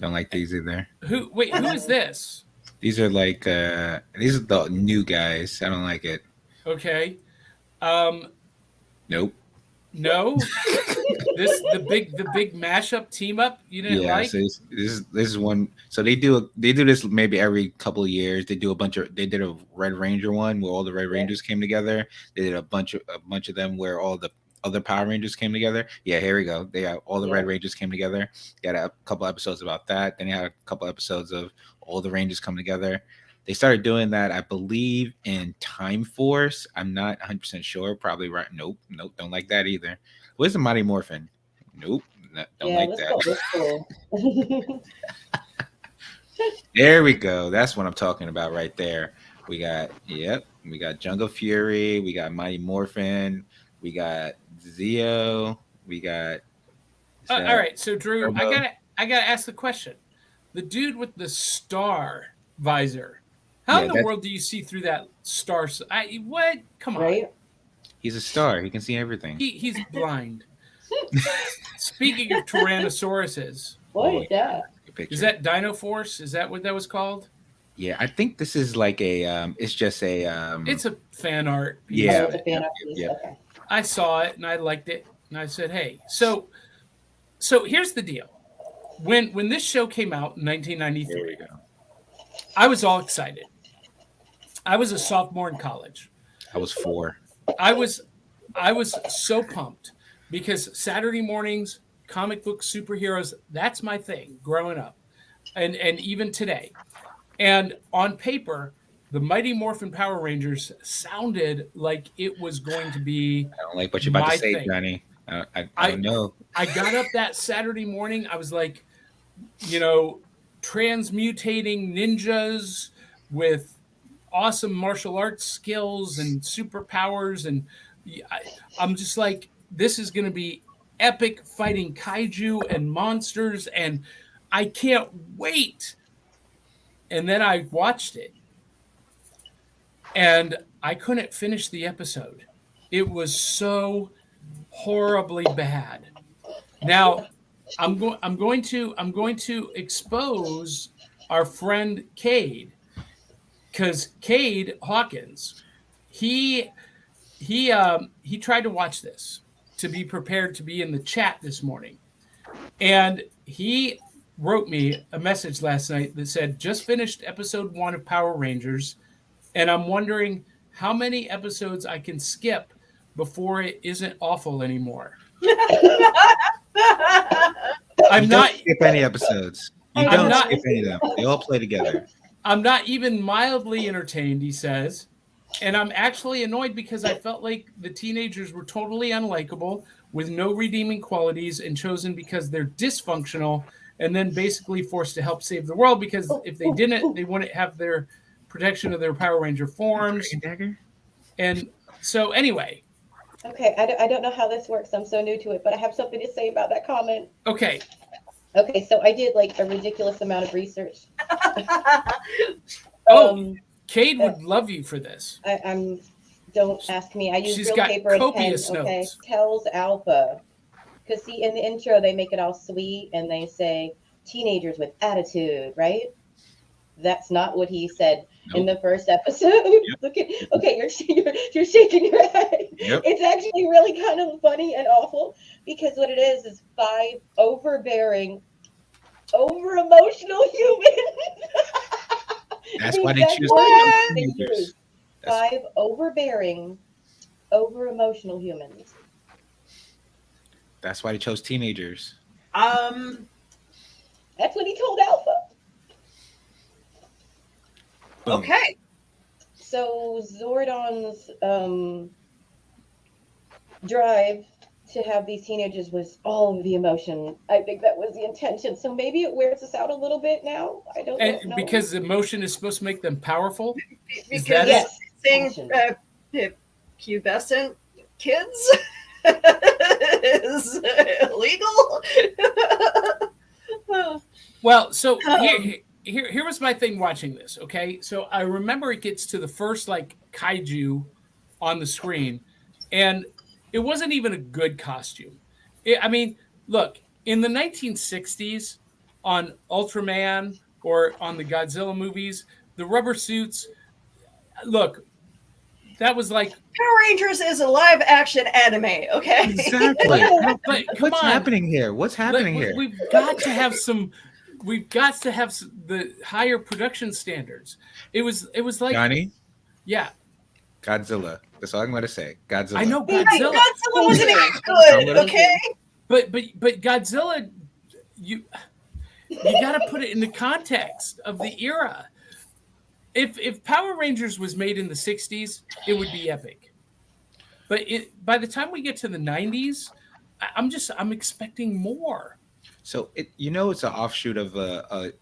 Don't like these either. Who is this? These are like these are the new guys. I don't like it. Okay. Nope. No. the big mashup team up you didn't like? So this is one. So they do this maybe every couple of years. They did a Red Ranger one where all the Red Rangers came together. They did a bunch of them where all the other Power Rangers came together. Yeah, here we go. They got all the Red Rangers came together. They had a couple episodes about that. Then they had a couple episodes of all the Rangers come together. They started doing that, I believe, in Time Force. I'm not 100% sure. Probably right. Nope. Don't like that either. Where's the Mighty Morphin? Nope. Don't like that. Cool. There we go. That's what I'm talking about right there. We got Jungle Fury. We got Mighty Morphin. We got Zeo. We got. All right. So Drew, Turbo. I gotta ask the question. The dude with the star visor. How in the world do you see through that star? What? Come on. Right? He's a star. He can see everything. He's blind. Speaking of Tyrannosauruses. What is that? Is that Dino Force? Is that what that was called? Yeah, I think this is like a it's just a it's a fan art piece. Yeah. It's a fan art piece. Yep. Okay. I saw it and I liked it and I said, "Hey." So here's the deal. When this show came out in 1993, I was all excited. I was a sophomore in college. I was 4. I was so pumped because Saturday mornings, comic book superheroes, that's my thing growing up. And even today. And on paper, the Mighty Morphin Power Rangers sounded like it was going to be I don't like what you're about to say, Johnny. I don't know. I got up that Saturday morning. I was like, transmutating ninjas with awesome martial arts skills and superpowers. And I'm just like, this is going to be epic, fighting kaiju and monsters. And I can't wait. And then I watched it. And I couldn't finish the episode. It was so horribly bad. Now, I'm going to expose our friend Cade, because Cade Hawkins, he tried to watch this to be prepared to be in the chat this morning, and he wrote me a message last night that said, "Just finished episode 1 of Power Rangers, and I'm wondering how many episodes I can skip before it isn't awful anymore." I'm not skip any episodes. You don't skip any of them. They all play together. I'm not even mildly entertained, he says. And I'm actually annoyed because I felt like the teenagers were totally unlikable with no redeeming qualities and chosen because they're dysfunctional and then basically forced to help save the world because if they didn't, they wouldn't have their protection of their Power Ranger forms. And so anyway. Okay, I don't know how this works. I'm so new to it, but I have something to say about that comment. Okay, so I did like a ridiculous amount of research. Cade would love you for this. Don't ask me. I use She's real got paper and pen. copious Okay, notes. tells Alpha. Because see, in the intro, they make it all sweet and they say teenagers with attitude, right? That's not what he said in the first episode. Yep. Look at you're shaking your head. Yep. It's actually really kind of funny and awful because what it is 5 overbearing over emotional human. That's why they choose What? teenagers. That's- 5 overbearing, over emotional humans. That's why they chose teenagers. That's what he told Alpha. Boom. Okay. So Zordon's drive to have these teenagers was all of the emotion. I think that was the intention. So maybe it wears us out a little bit now. I don't know. And because emotion is supposed to make them powerful. Is Because that Yes. saying pubescent kids is illegal. Well, so here was my thing watching this. Okay, so I remember it gets to the first like kaiju on the screen, and it wasn't even a good costume. I mean, look, in the 1960s on Ultraman or on the Godzilla movies, the rubber suits. Look, that was like Power Rangers is a live action anime, okay? Exactly. but come What's on. happening here? What's happening here? We've got to have some. We've got to have the higher production standards. It was like Johnny, yeah. Godzilla. That's all I'm going to say. Godzilla. I know Hey, Godzilla, Godzilla wasn't even I'm good, gonna- okay? but Godzilla, you got to put it in the context of the era. If Power Rangers was made in the 60s, it would be epic. But by the time we get to the 90s, I'm expecting more. So it's an offshoot of I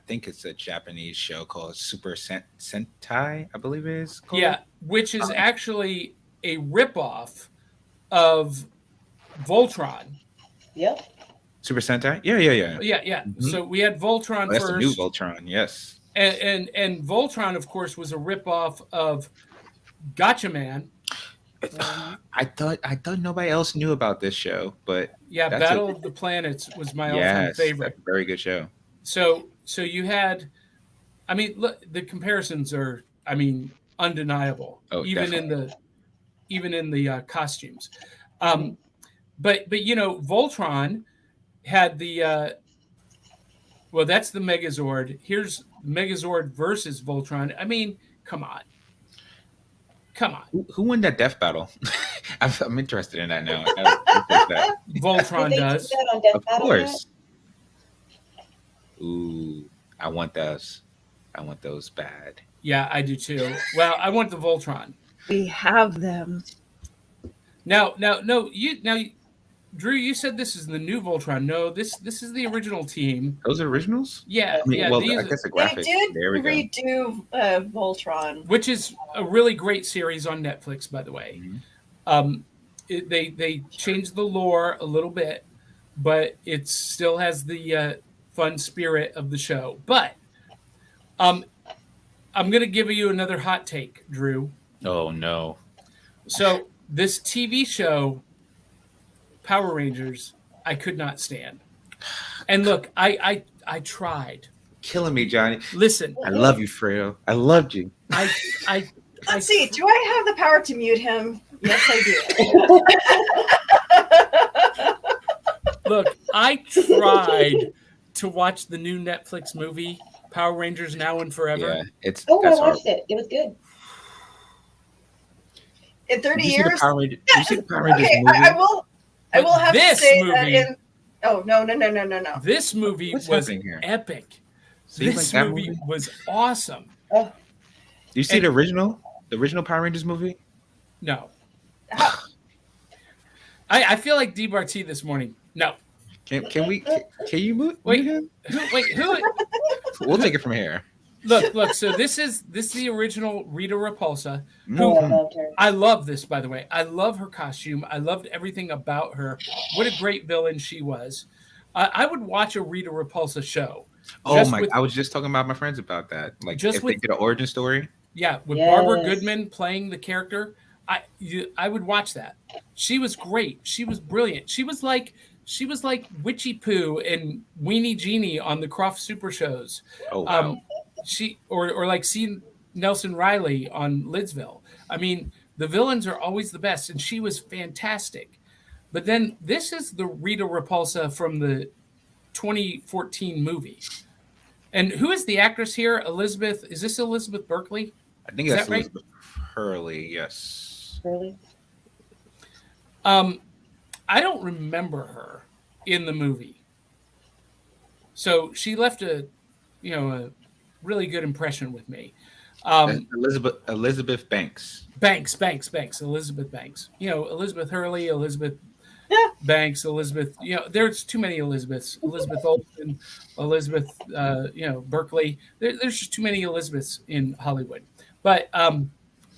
think it's a Japanese show called Super Sentai, I believe it is called. Yeah, which is actually a ripoff of Voltron. Yep. Super Sentai? Yeah. Yeah. Mhm. So we had Voltron Oh, that's first. the new Voltron, yes. And Voltron, of course, was a ripoff of Gatchaman. I thought nobody else knew about this show, but Yeah, that's Battle of the Planets was my all-time yes, favorite. that's a very good show. So you had, I mean, look, the comparisons are, I mean, undeniable. Oh, even in the costumes. But Voltron had the well, that's the Megazord. Here's Megazord versus Voltron. I mean, come on. Who won that death battle? I'm interested in that now. That. Voltron Did they does. do that on Death Of Battle course. Ooh, I want those. I want those bad. Yeah, I do too. Well, I want the Voltron. We have them. Now, Drew, you said this is the new Voltron. No, this is the original team. Those are originals? Yeah, I mean, yeah. well, These, I guess the They graphics. did There we go. redo Voltron. which is a really great series on Netflix, by the way. Mhm. They changed the lore a little bit, but it still has the fun spirit of the show. But I'm going to give you another hot take, Drew. Oh no. So this TV show, Power Rangers, I could not stand. And look, I tried. Killing me, Johnny. Listen, I love you, Fredo. I loved you. Let's see. Do I have the power to mute him? Yes, I do. Look, I tried to watch the new Netflix movie, Power Rangers Now and Forever. Yeah, it's Oh, I that's watched horrible. it. It was good. In 30 Did you see the years. Power Rangers? Did you see the Power Rangers Okay, movie? I will have to This say that movie- in. Oh no! This movie What's was happening here? epic. So you This like that movie movie? was awesome. Do you see And- the original Power Rangers movie? No. I feel like DBRT this morning. No. Can you move? Wait. mute him? Who? We'll take it from here. Look. So this is the original Rita Repulsa. Oh, I Mhm. loved her. I love this, by the way. I love her costume. I loved everything about her. What a great villain she was. I would watch a Rita Repulsa show. Oh Just my! with- I was just talking about my friends about that. Like, Just if with- they did an origin story. Yeah, with Yes. Barbara Goodman playing the character, I would watch that. She was great. She was brilliant. She was like Witchy Poo and Weenie Genie on the Croft Super shows. Oh wow! She or like C. Nelson Riley on Lidsville. I mean, the villains are always the best, and she was fantastic. But then this is the Rita Repulsa from the 2014 movie. And who is the actress here? Elizabeth? Is this Elizabeth Berkley? I think Is that's that right? Elizabeth Hurley. Yes. Really? I don't remember her in the movie. So she left a really good impression with me. That's Elizabeth Banks. Banks, Elizabeth Banks. Elizabeth Hurley, Elizabeth Banks, Elizabeth. There's too many Elizabeths. Elizabeth Olsen, Elizabeth. Berkeley. There's just too many Elizabeths in Hollywood. But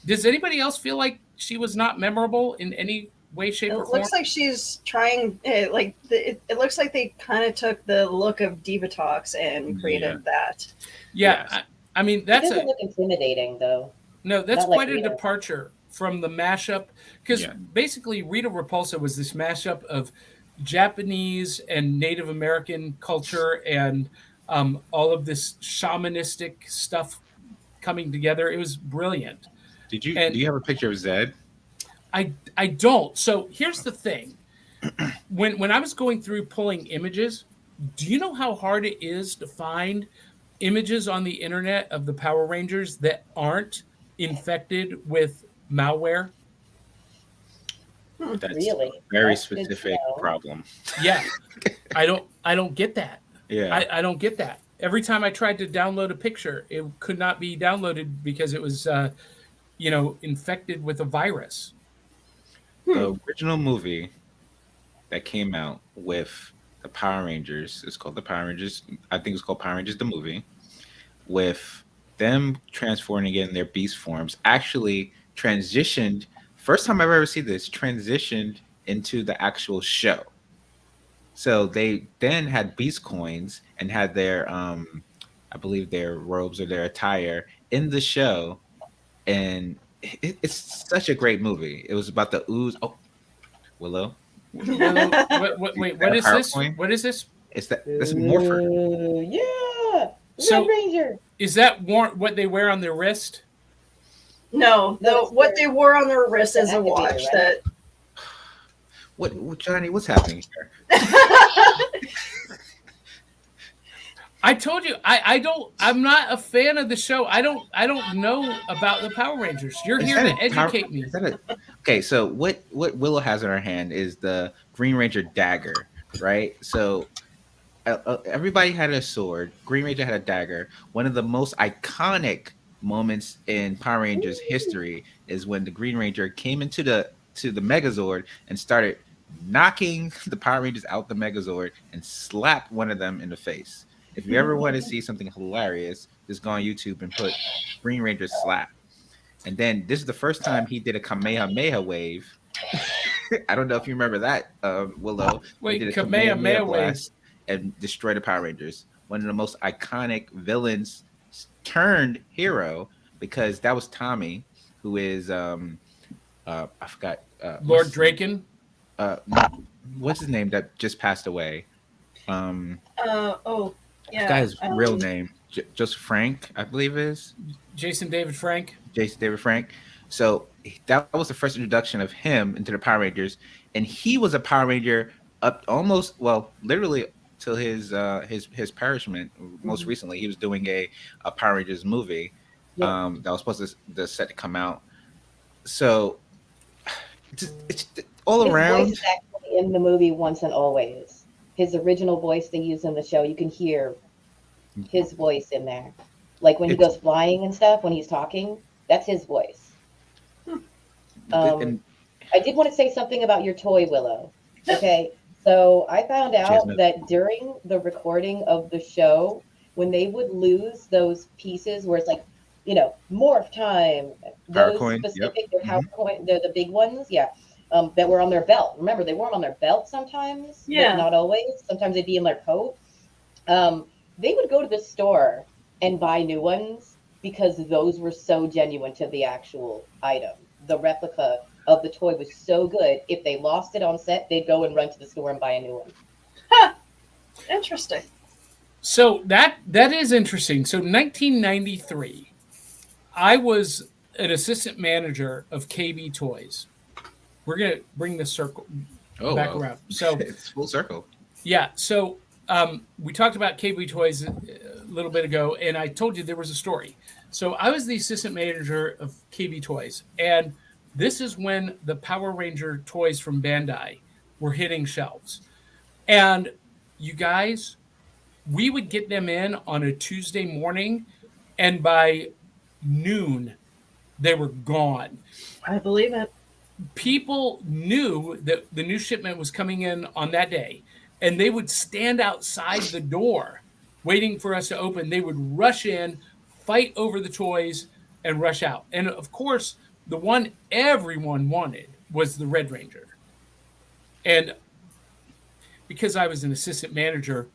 does anybody else feel like she was not memorable in any way, shape, or form? It looks like she's trying. It looks like they kind of took the look of Diva Talks and created that. Yeah, Yes. I mean It that's doesn't look intimidating though. No, that's Not like quite a Rita. departure from the mashup, because basically Rita Repulsa was this mashup of Japanese and Native American culture and all of this shamanistic stuff coming together. It was brilliant. Do you And have a picture of Zed? I don't. So here's the thing. When I was going through pulling images, do you know how hard it is to find images on the internet of the Power Rangers that aren't infected with malware? That's Really? a very That's good to specific know. problem. Yeah. I don't get that. Yeah. I don't get that. Every time I tried to download a picture, it could not be downloaded because it was infected with a virus. The original movie that came out with the Power Rangers is called the Power Rangers. I think it's called Power Rangers the movie, with them transforming in their beast forms. Actually transitioned. First time I've ever seen this, transitioned into the actual show. So they then had beast coins and had their, I believe their robes or their attire in the show, and it's such a great movie. It was about the ooze. Oh, Willow. Wait, what is this? PowerPoint? What is this? It's that. This is Morpher. Yeah. So- Red Ranger. Is that what they wear on their wrist? No, what they wore on their wrist is a Activator, watch right? that. What, Johnny? What's happening here? I told you I'm not a fan of the show. I don't know about the Power Rangers. You're Is here that to a power- educate me. is that a- okay, so what Willow has in her hand is the Green Ranger dagger, right? So everybody had a sword. Green Ranger had a dagger. One of the most iconic moments in Power Rangers history is when the Green Ranger came into the Megazord and started knocking the Power Rangers out the Megazord and slapped one of them in the face. If you ever want to see something hilarious, just go on YouTube and put Green Ranger slap. And then this is the first time he did a Kamehameha wave. I don't know if you remember that, Willow. Wait, He did a Kamehameha wave. blast and destroyed the Power Rangers. One of the most iconic villains turned hero, because that was Tommy, who is I forgot Lord Draken. what's his name that just passed away? Yeah. Guy's real name, just Frank, I believe it is. Jason David Frank. Jason David Frank. So that was the first introduction of him into the Power Rangers, and he was a Power Ranger up almost, well, literally till his perishment. Most recently, he was doing a Power Rangers movie that was supposed to set to come out. So it's all His around. voice is actually in the movie Once and Always. His original voice they use in the show, you can hear his voice in there. Like when he goes flying and stuff, when he's talking, that's his voice. And I did want to say something about your toy, Willow. Okay, so I found out Chestnut. that during the recording of the show, when they would lose those pieces where it's like, morph time, Power those coin, specific, yep. the power coin, the big ones, that were on their belt. Remember, they wore them on their belt sometimes, Yeah. but not always. Sometimes they'd be in their coat. They would go to the store and buy new ones because those were so genuine to the actual item. The replica of the toy was so good. If they lost it on set, they'd go and run to the store and buy a new one. Interesting. So that is interesting. So 1993, I was an assistant manager of KB Toys. We're gonna bring this circle back around. So it's full circle. yeah, so we talked about KB Toys a little bit ago, and I told you there was a story. So I was the assistant manager of KB Toys, and this is when the Power Ranger toys from Bandai were hitting shelves. And you guys, we would get them in on a Tuesday morning, and by noon, they were gone. I believe it. People knew that the new shipment was coming in on that day, and they would stand outside the door waiting for us to open. They would rush in, fight over the toys, and rush out. And of course, the one everyone wanted was the Red Ranger. And because I was an assistant manager,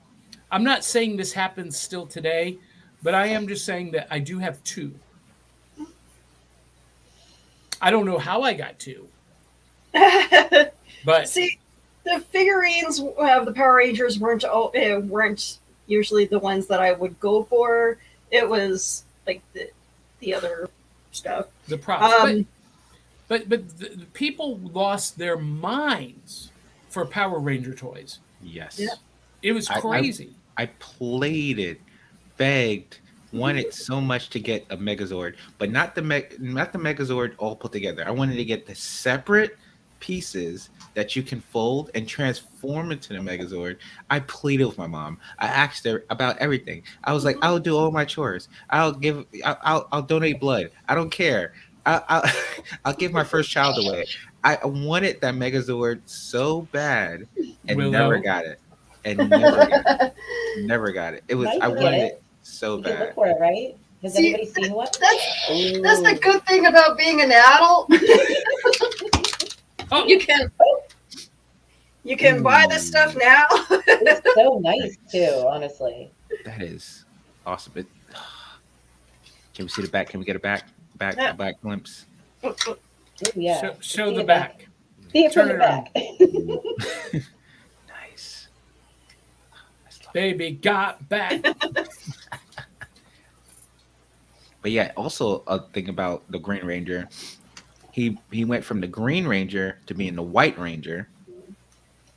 I'm not saying this happens still today, but I am just saying that I do have two. I don't know how I got two. But see, the figurines of the Power Rangers weren't usually the ones that I would go for. It was like the other stuff. The props. But the people lost their minds for Power Ranger toys. Yes. Yeah. It was crazy. I played it, begged, wanted so much to get a Megazord, but not the Megazord all put together. I wanted to get the separate pieces that you can fold and transform into the Megazord. I pleaded with my mom. I asked her about everything. I was like, I'll do all my chores. I'll donate blood. I don't care. I'll give my first child away. I wanted that Megazord so bad and Willow. never got it. Never got it. It was Nice I to get wanted it. it so You can bad. look for it, right? Has See, anybody seen one? That's the good thing about being an adult. Oh, You can buy this stuff now. It's so nice too, honestly. That is awesome. Can we see the back? Can we get a back Yeah. glimpse? Oh, yeah. show See the it back. See it from Turn the it back. Nice. Baby got back. But yeah, also a thing about the Green Ranger, he went from the Green Ranger to being the White Ranger.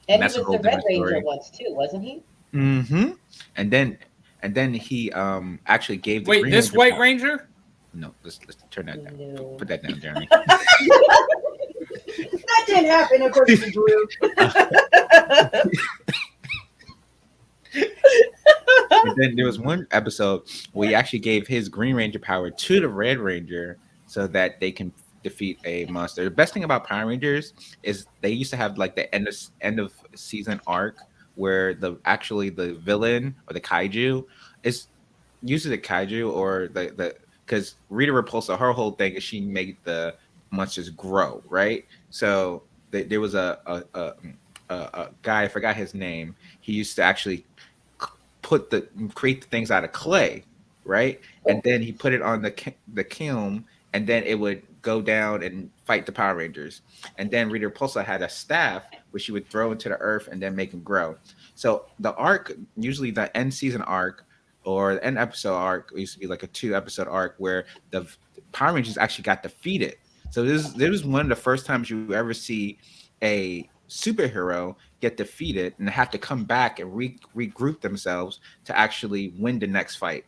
And that's he a was whole the Red different Ranger story. once too, wasn't he? Mm-hmm. And then he actually gave the Wait, Green this Ranger White power- Ranger? No, let's turn that down. No. Put that down, Jeremy. That didn't happen according to Drew. And then there was one episode where he actually gave his Green Ranger power to the Red Ranger so that they can defeat a monster. The best thing about Power Rangers is they used to have like the end of season arc where the villain or the kaiju is usually the kaiju or the because Rita Repulsa, her whole thing is she made the monsters grow, right? So there was a guy, I forgot his name. He used to actually create the things out of clay, right? And then he put it on the kiln, and then it would go down and fight the Power Rangers. And then Rita Repulsa had a staff which she would throw into the earth and then make them grow. So the arc, usually the end season arc or the end episode arc, used to be like a 2-episode arc where the Power Rangers actually got defeated. So this was one of the first times you ever see a superhero get defeated and have to come back and regroup themselves to actually win the next fight.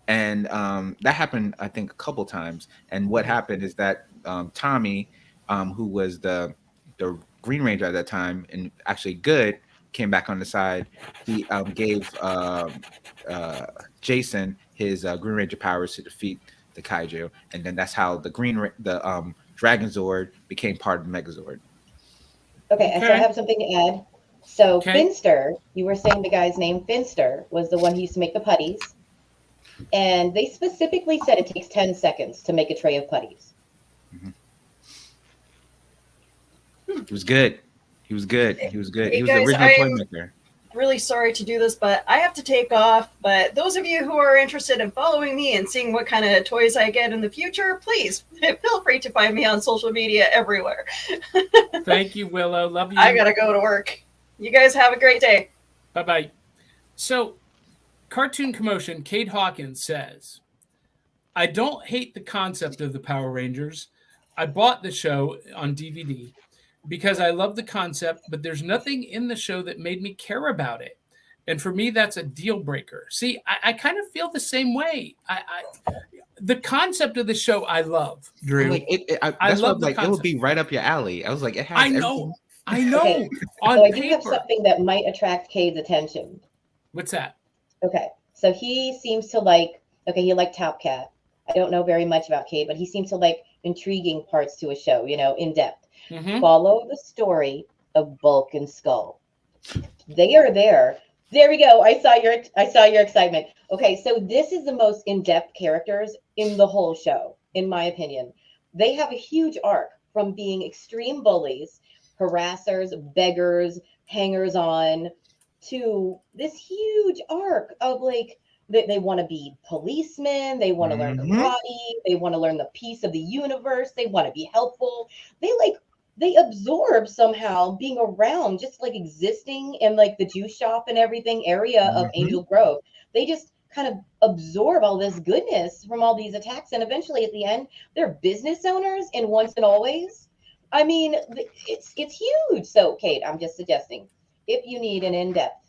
And that happened, I think, a couple times. And what happened is that Tommy, who was the Green Ranger at that time and actually good, came back on the side. He gave Jason his Green Ranger powers to defeat the kaiju, and then that's how the Dragon Zord became part of the Megazord. Okay, so I have something to add. So Finster, you were saying the guy's name, Finster, was the one who used to make the putties. And they specifically said it takes 10 seconds to make a tray of putties. Mm-hmm. He was good. He was good. He was good. Hey He was guys, the original toy maker. Really sorry to do this, but I have to take off. But those of you who are interested in following me and seeing what kind of toys I get in the future, please feel free to find me on social media everywhere. Thank you, Willow. Love you. I gotta go to work. You guys have a great day. Bye-bye. So, Cartoon Commotion, Kate Hawkins says, I don't hate the concept of the Power Rangers. I bought the show on DVD because I love the concept, but there's nothing in the show that made me care about it. And for me, that's a deal breaker. See, I kind of feel the same way. The concept of the show, I love, Drew. Like that's what like it would be right up your alley. I was like, it has everything. I know. Okay. On So I paper. do have something that might attract Cade's attention. What's that? Okay, so he seems to like. Okay, he liked Top Cat. I don't know very much about Cade, but he seems to like intriguing parts to a show. In depth. Mm-hmm. Follow the story of Bulk and Skull. They are there. There we go. I saw your excitement. Okay, so this is the most in-depth characters in the whole show, in my opinion. They have a huge arc from being extreme bullies, harassers, beggars, hangers-on, to this huge arc of like they want to be policemen, they want to learn karate, they want to learn the piece of the universe, they want to be helpful. They absorb somehow being around, just like existing in like the juice shop and everything area of Angel Grove. They just kind of absorb all this goodness from all these attacks. And eventually at the end, they're business owners in Once and Always. I mean, it's huge. So Kate, I'm just suggesting, if you need an in-depth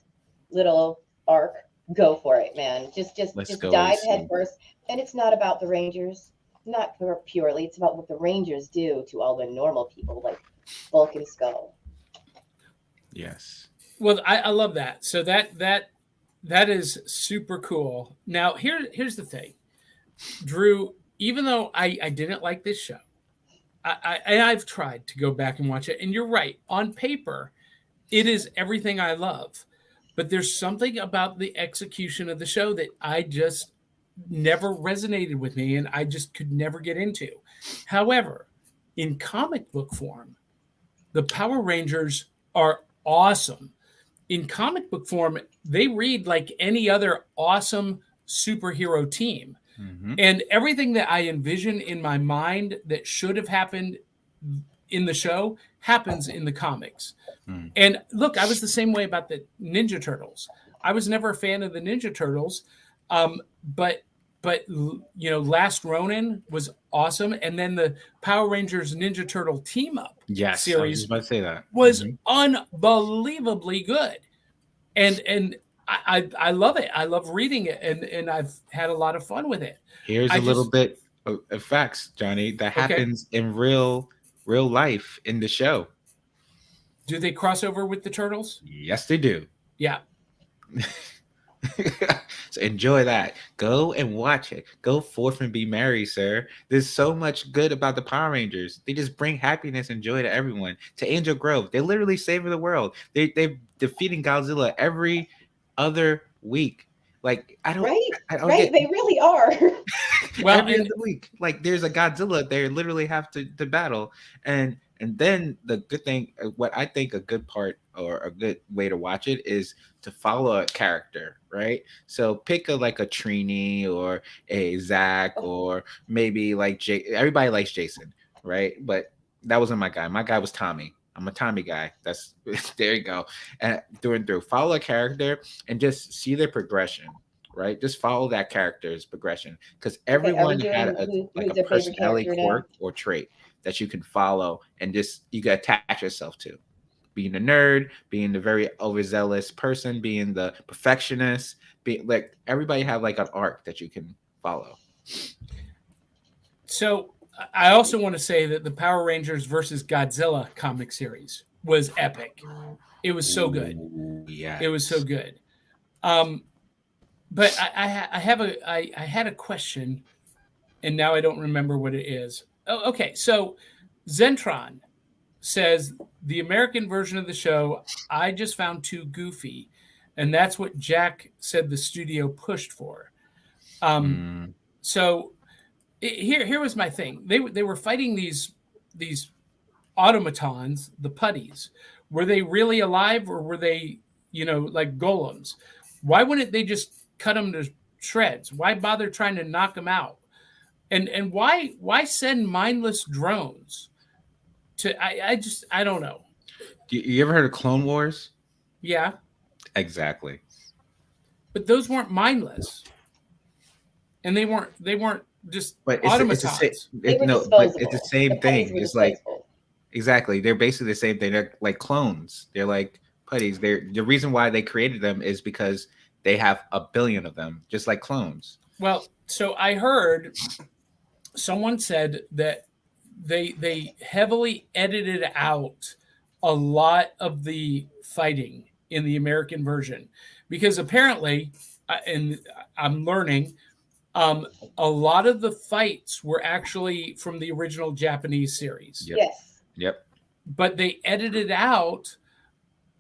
little arc, go for it, man. Just dive head first. And it's not about the Rangers. Not purely, it's about what the Rangers do to all the normal people like Bulk and Skull. Yes. Well, I love that. So that is super cool. Now here's the thing, Drew. Even though I didn't like this show, I've tried to go back and watch it, and you're right. On paper, it is everything I love, but there's something about the execution of the show that I just never resonated with me, and I just could never get into. However, in comic book form, the Power Rangers are awesome. In comic book form, they read like any other awesome superhero team. Mm-hmm. And everything that I envision in my mind that should have happened in the show happens in the comics. Mm. And look, I was the same way about the Ninja Turtles. I was never a fan of the Ninja Turtles. But Last Ronin was awesome, and then the Power Rangers Ninja Turtle Team Up series I was about to say that was unbelievably good, and I love it. I love reading it, and I've had a lot of fun with it. Here's a little bit of facts, Johnny, that happens in real life in the show. Do they cross over with the Turtles? Yes, they do. Yeah. So enjoy that. Go and watch it. Go forth and be merry, sir. There's so much good about the Power Rangers. They just bring happiness and joy to everyone. To Angel Grove, they literally save the world. They're defeating Godzilla every other week. Like I don't they really are. Well, every other week, like there's a Godzilla they literally have to battle, and then the good thing, what I think a good part or a good way to watch it is to follow a character, right? So pick a Trini or a Zach, or maybe like everybody likes Jason, right? But that wasn't my guy. My guy was Tommy. I'm a Tommy guy. That's there you go. And through and through, follow a character and just see their progression, right? Just follow that character's progression, because everyone had a personality quirk or trait that you can follow, and just you can attach yourself to. Being a nerd, being the very overzealous person, being the perfectionist, being like everybody have like an arc that you can follow. So I also want to say that the Power Rangers versus Godzilla comic series was epic. It was so good. Yeah, it was so good. But I had a question, and now I don't remember what it is. Oh, okay. So Zentron says the American version of the show I just found too goofy, and that's what Jack said the studio pushed for. So here was my thing. They were fighting these automatons, the putties. Were they really alive, or were they like golems? Why wouldn't they just cut them to shreds? Why bother trying to knock them out? And why send mindless drones to I don't know. You ever heard of Clone Wars? Yeah. Exactly. But those weren't mindless. And they weren't just automatons. It's the same thing. It's like exactly. They're basically the same thing. They're like clones. They're like putties. The reason why they created them is because they have a billion of them, just like clones. Well, so I heard someone said that they heavily edited out a lot of the fighting in the American version because apparently, and I'm learning, a lot of the fights were actually from the original Japanese series. Yep. Yes. Yep. But they edited out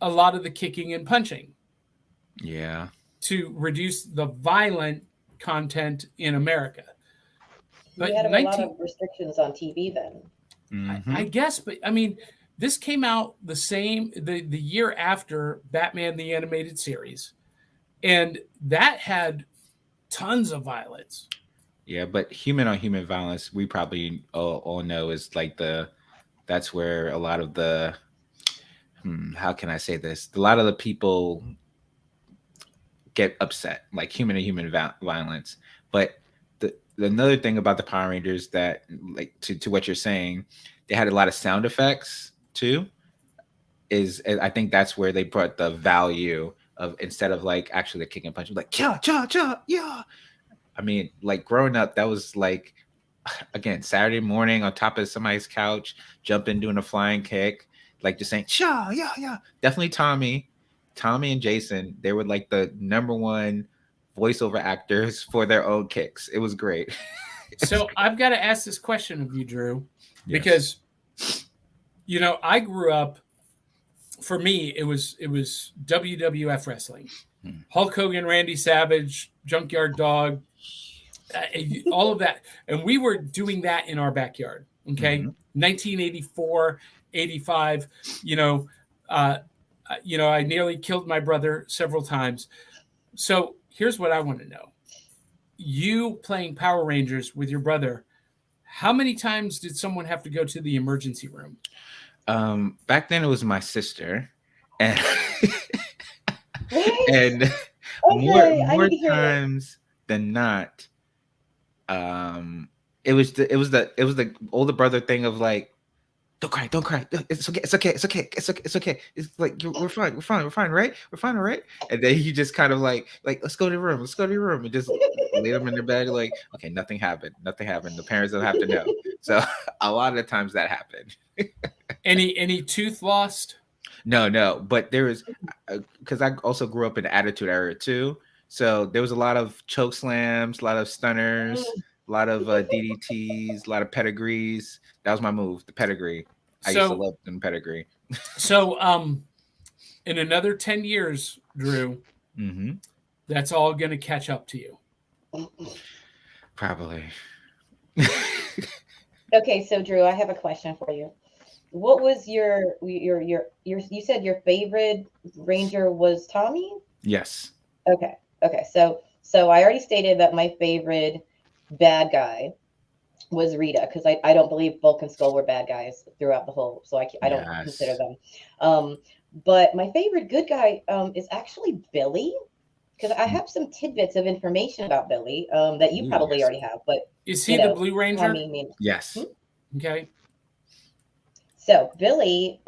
a lot of the kicking and punching. Yeah. To reduce the violent content in America. But we had a lot of restrictions on TV then. Mm-hmm. I guess, but I mean, this came out the year after Batman the Animated Series, and that had tons of violence. Yeah, but human on human violence, we probably all know is like that's where a lot of the how can I say this? A lot of the people get upset, like human to human violence. But another thing about the Power Rangers that, like, to what you're saying, they had a lot of sound effects too. I think that's where they brought the value of, instead of like actually the kick and punch, like cha cha cha yeah. I mean, like growing up, that was like, again, Saturday morning on top of somebody's couch, jumping, doing a flying kick, like just saying cha yeah yeah. Definitely Tommy and Jason, they were like the number 1 voiceover actors for their own kicks. It was great. So I've got to ask this question of you, Drew, because I grew up. For me, it was WWF wrestling, Hulk Hogan, Randy Savage, Junkyard Dog, all of that, and we were doing that in our backyard. Okay, 1984, 85. I nearly killed my brother several times. So here's what I want to know. You playing Power Rangers with your brother, how many times did someone have to go to the emergency room? Back then it was my sister, and and more times than not, it was the older brother thing of like, don't cry. It's okay. It's like we're fine, right? We're fine, all right? And then he just kind of like let's go to your room, and just lay them in their bed, like, okay, nothing happened. The parents don't have to know. So a lot of the times that happened. Any tooth lost? No, but there was, because I also grew up in the Attitude Era too. So there was a lot of choke slams, a lot of stunners, a lot of DDTs, a lot of pedigrees. That was my move, the pedigree. I used to love them pedigree. So in another 10 years, Drew, that's all going to catch up to you. Probably. Okay, so Drew, I have a question for you. What was your you said your favorite Ranger was Tommy? Yes. Okay. So I already stated that my favorite bad guy was Rita, because I don't believe Bulk and Skull were bad guys throughout the whole, so I don't consider them. But my favorite good guy is actually Billy, because I have some tidbits of information about Billy that you probably already have. But is he the Blue Ranger? Yes. Okay. So Billy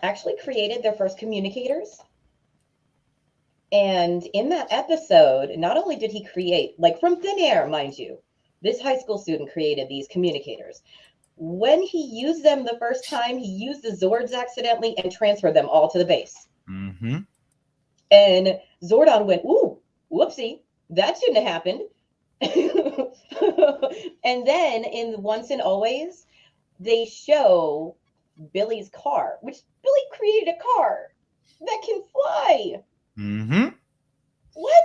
actually created their first communicators. And in that episode, not only did he create, like from thin air, mind you, this high school student created these communicators. When he used them the first time, he used the Zords accidentally and transferred them all to the base. Mm-hmm. And Zordon went, ooh, whoopsie, that shouldn't have happened. And then in Once and Always, they show Billy's car, which Billy created a car that can fly. Mm-hmm. What?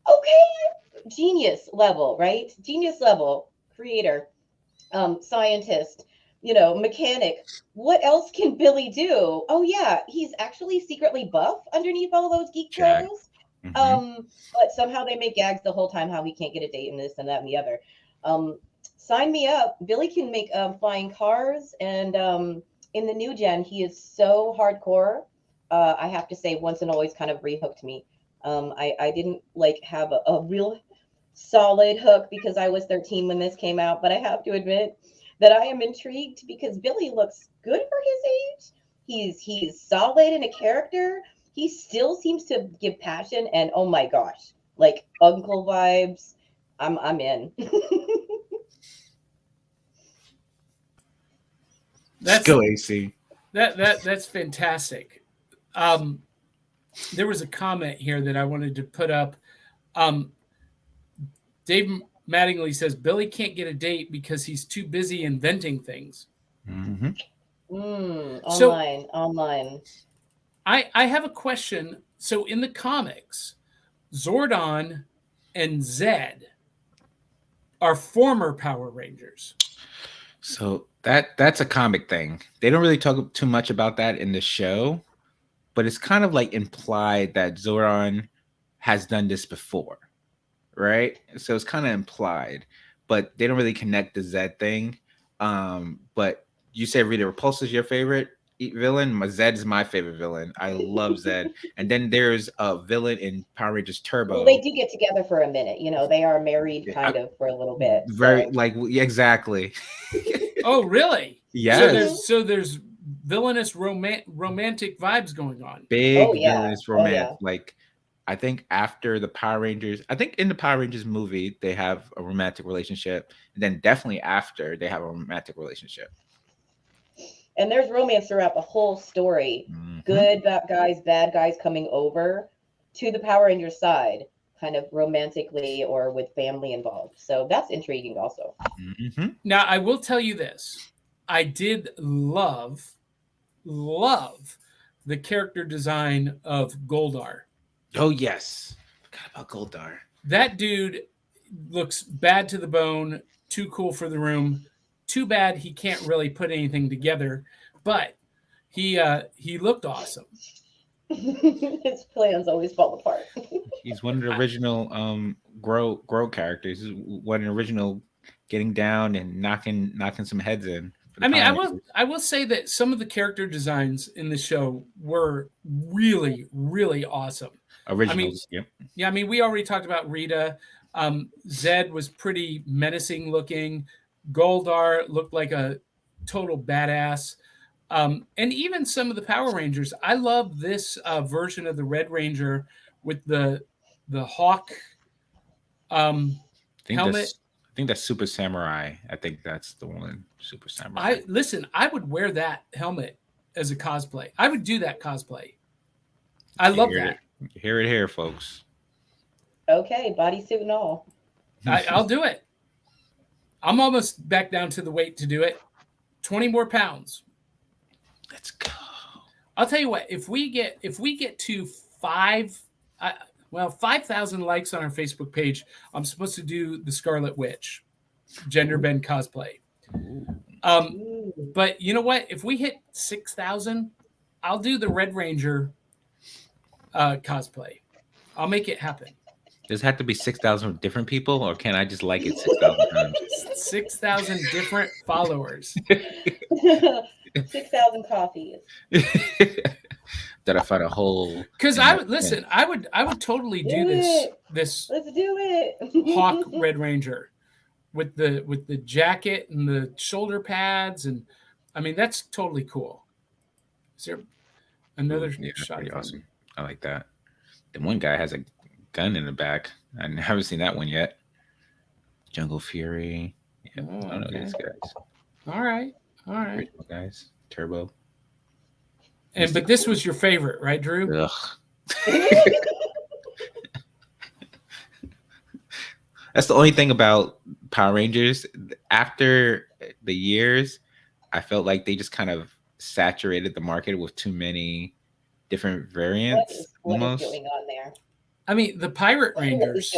Okay. Genius level, right? Genius level creator, scientist, mechanic. What else can Billy do? Oh yeah, he's actually secretly buff underneath all those geek clothes. Mm-hmm. But somehow they make gags the whole time how he can't get a date and this and that and the other. Sign me up. Billy can make flying cars, and in the new gen, he is so hardcore. I have to say, Once and Always kind of rehooked me. I didn't have a real solid hook because I was 13 when this came out, but I have to admit that I am intrigued because Billy looks good for his age. He's solid in a character. He still seems to give passion, and oh my gosh, like uncle vibes. I'm in. That's go AC. That's fantastic. There was a comment here that I wanted to put up. Dave Mattingly says Billy can't get a date because he's too busy inventing things. Mm-hmm. Online. I have a question. So in the comics, Zordon and Zed are former Power Rangers. So that's a comic thing. They don't really talk too much about that in the show, but it's kind of like implied that Zordon has done this before, right? So it's kind of implied, but they don't really connect the Zed thing. But you say Rita Repulsa is your favorite villain. Zed is my favorite villain. I love Zed. And then there's a villain in Power Rangers Turbo. Well, they do get together for a minute. You know, they are married kind of for a little bit. Very so. like exactly. Oh, really? Yes. So there's villainous romantic vibes going on. Big villainous romance. Yeah. Like I think after the Power Rangers, I think in the Power Rangers movie, they have a romantic relationship. And then definitely after they have a romantic relationship. And there's romance throughout the whole story. Mm-hmm. Good guys, bad guys coming over to the Power Rangers side, kind of romantically or with family involved. So that's intriguing also. Mm-hmm. Now, I will tell you this. I did love the character design of Goldar. Oh, yes. Forgot about Goldar. That dude looks bad to the bone, too cool for the room. Too bad he can't really put anything together, but he looked awesome. His plans always fall apart. He's one of the original grow characters. He's one of the original getting down and knocking some heads in. I mean, I will say that some of the character designs in the show were really, really awesome. Originals, yeah. I mean, we already talked about Rita. Zed was pretty menacing looking. Goldar looked like a total badass. And even some of the Power Rangers. I love this version of the Red Ranger with the hawk helmet. I think that's Super Samurai. I think that's the one, Super Samurai. I would wear that helmet as a cosplay. I would do that cosplay. I love that. You hear it here, folks. Okay, bodysuit and all. I'll do it. I'm almost back down to the weight to do it. 20 more pounds. Let's go. I'll tell you what. If we get to 5,000 likes on our Facebook page, I'm supposed to do the Scarlet Witch, gender bend cosplay. But you know what? If we hit 6,000, I'll do the Red Ranger cosplay. I'll make it happen. Does it have to be 6,000 different people, or can I just like it 6,000 times? 6,000 different followers. 6,000 coffees. That I find a whole. Because I would listen. I would totally do this. Let's do it. Hawk Red Ranger with the jacket and the shoulder pads, and I mean that's totally cool. Is there another shot? Pretty awesome. I like that. The one guy has a gun in the back. I haven't seen that one yet. Jungle Fury. Yeah, I don't know these guys. All right. Original guys. Turbo. But this was your favorite, right, Drew? Ugh. That's the only thing about Power Rangers. After the years, I felt like they just kind of saturated the market with too many different variants. What is going on there? I mean, the Pirate Rangers.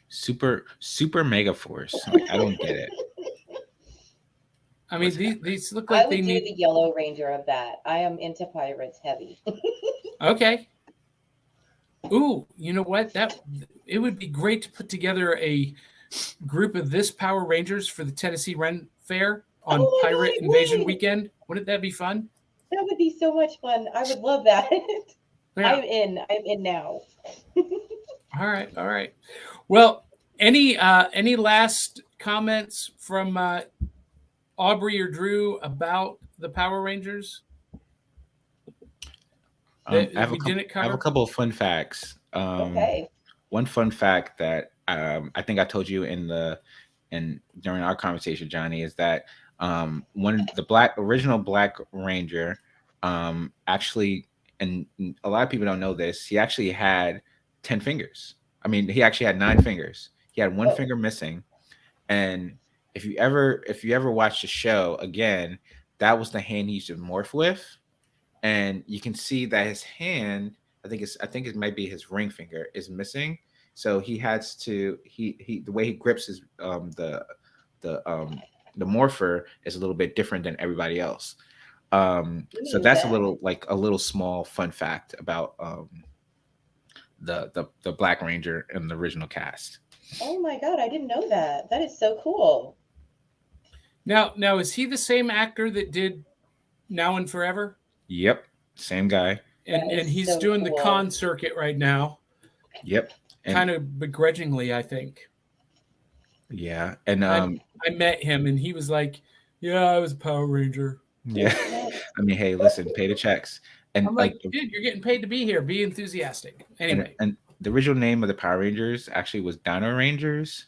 Super Mega Force. Like, I don't get it. I mean, these look like I would do the Yellow Ranger of that. I am into pirates heavy. Okay. Ooh, you know what? It would be great to put together a group of this Power Rangers for the Tennessee Ren Fair on Pirate Invasion Weekend. Wouldn't that be fun? That would be so much fun. I would love that. Yeah. I'm in now. All right. Well, any last comments from Aubrey or Drew about the Power Rangers? that we didn't I have a cover? couple of fun facts. Okay. One fun fact that I think I told you during our conversation, Johnny, is that one the original Black Ranger actually, and a lot of people don't know this, he actually had 10 fingers. I mean, he actually had 9 fingers. He had one finger missing. And if you ever watch the show again, that was the hand he used to morph with. And you can see that his hand, I think it might be his ring finger, is missing. So he has to he the way he grips his the morpher is a little bit different than everybody else. So that's a little small fun fact about the Black Ranger in the original cast. Oh my God, I didn't know that. That is so cool. Now is he the same actor that did Now and Forever? Yep, same guy. And he's so doing the cool. con circuit right now. Yep. And, kind of begrudgingly, I think. Yeah. And I met him and he was like, "Yeah, I was a Power Ranger." Yeah. I mean, hey, listen, pay the checks. And I'm like, dude, you're getting paid to be here. Be enthusiastic. Anyway. And the original name of the Power Rangers actually was Dino Rangers.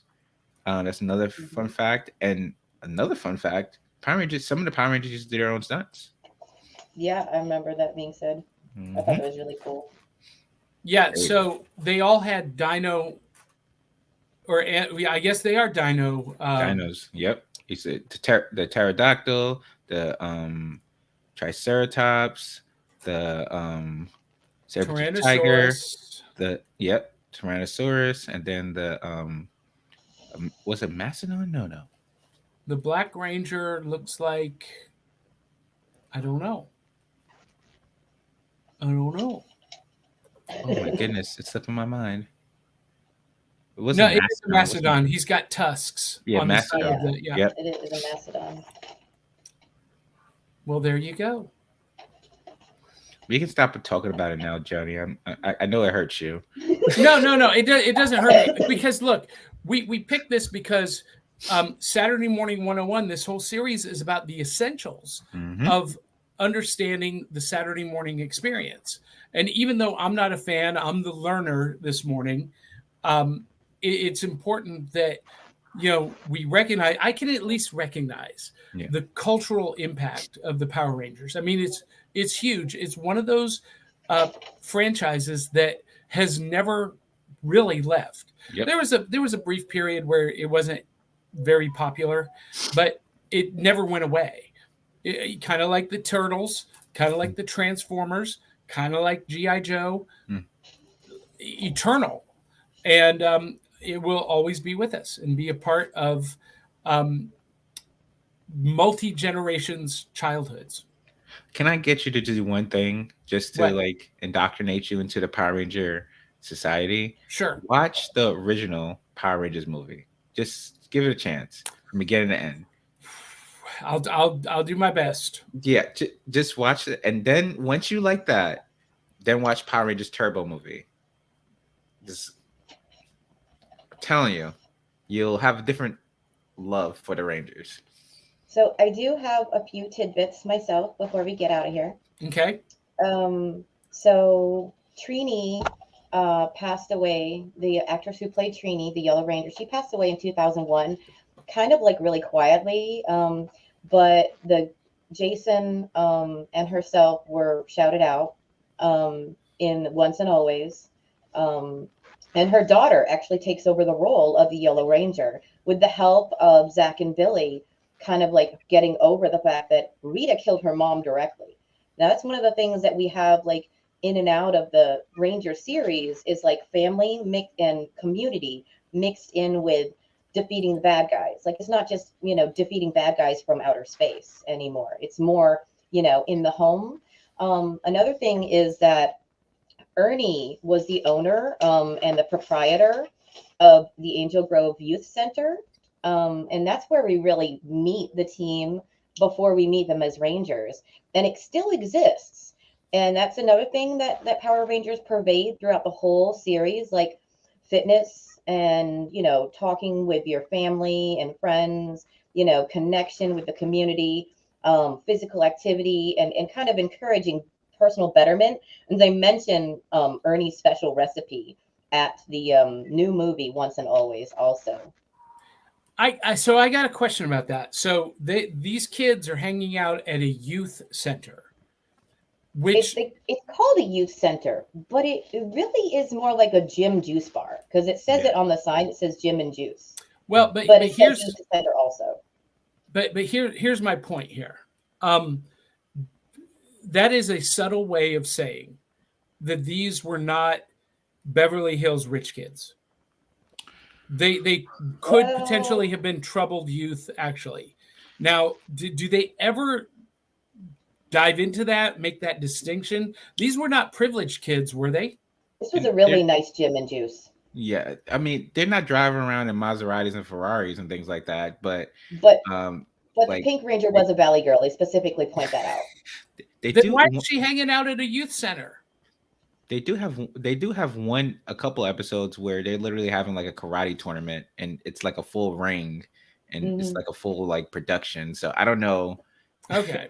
That's another fun fact. And another fun fact, some of the Power Rangers used to do their own stunts. Yeah, I remember that being said. I thought it was really cool. Yeah, so they all had dino, or I guess they are dino. Dinos, yep. He said the pterodactyl, the triceratops, the saber-tooth tiger, Tyrannosaurus, and then the was it Mastodon? No. The Black Ranger looks like, I don't know. Oh my goodness, it's slipping my mind. It wasn't. No, it's a Mastodon. He's got tusks. Yeah, on Mastodon. The side of the, Yep. It is a Mastodon. Well, there you go. We can stop talking about it now, Johnny. I know it hurts you. No. It doesn't hurt me because look, we picked this because Saturday Morning 101. This whole series is about the essentials of understanding the Saturday morning experience. And even though I'm not a fan, I'm the learner this morning. It's important that we recognize. I can at least recognize the cultural impact of the Power Rangers. I mean, it's huge. It's one of those franchises that has never really left. Yep. There was a brief period where it wasn't very popular, but it never went away. Kind of like the Turtles, kind of like the Transformers, kind of like G.I. Joe, eternal. And it will always be with us and be a part of multi-generations' childhoods. Can I get you to do one thing just to indoctrinate you into the Power Ranger society? Sure. Watch the original Power Rangers movie. Just give it a chance from beginning to end. I'll do my best. Yeah, just watch it, and then once you like that, then watch Power Rangers Turbo movie. Just I'm telling you, you'll have a different love for the Rangers. So I do have a few tidbits myself before we get out of here. Okay. So Trini passed away. The actress who played Trini, the Yellow Ranger, she passed away in 2001, kind of really quietly. But the Jason and herself were shouted out in Once and Always. And her daughter actually takes over the role of the Yellow Ranger with the help of Zach and Billy, kind of getting over the fact that Rita killed her mom directly. Now, that's one of the things that we have in and out of the Ranger series is family and community mixed in with defeating the bad guys. It's not just, defeating bad guys from outer space anymore. It's more, in the home. Another thing is that Ernie was the owner and the proprietor of the Angel Grove Youth Center. And that's where we really meet the team before we meet them as Rangers. And it still exists. And that's another thing that Power Rangers pervade throughout the whole series, fitness and, talking with your family and friends, connection with the community, physical activity, and kind of encouraging personal betterment. And they mention Ernie's special recipe at the new movie Once and Always also. So I got a question about that. So these kids are hanging out at a youth center, which it's called a youth center, but it really is more like a gym juice bar because it says it on the sign. It says gym and juice. Well, but it here's says youth center also. But here's my point here. That is a subtle way of saying that these were not Beverly Hills rich kids. They could potentially have been troubled youth, actually. Now, do they ever dive into that, make that distinction? These were not privileged kids, were they? This was a really nice gym and juice. Yeah, I mean, they're not driving around in Maseratis and Ferraris and things like that, but like, the Pink Ranger was a Valley girl. They specifically point that out. Why is she hanging out at a youth center? They do have a couple episodes where they're literally having like a karate tournament, and it's like a full ring, and it's like a full like production. So I don't know. Okay.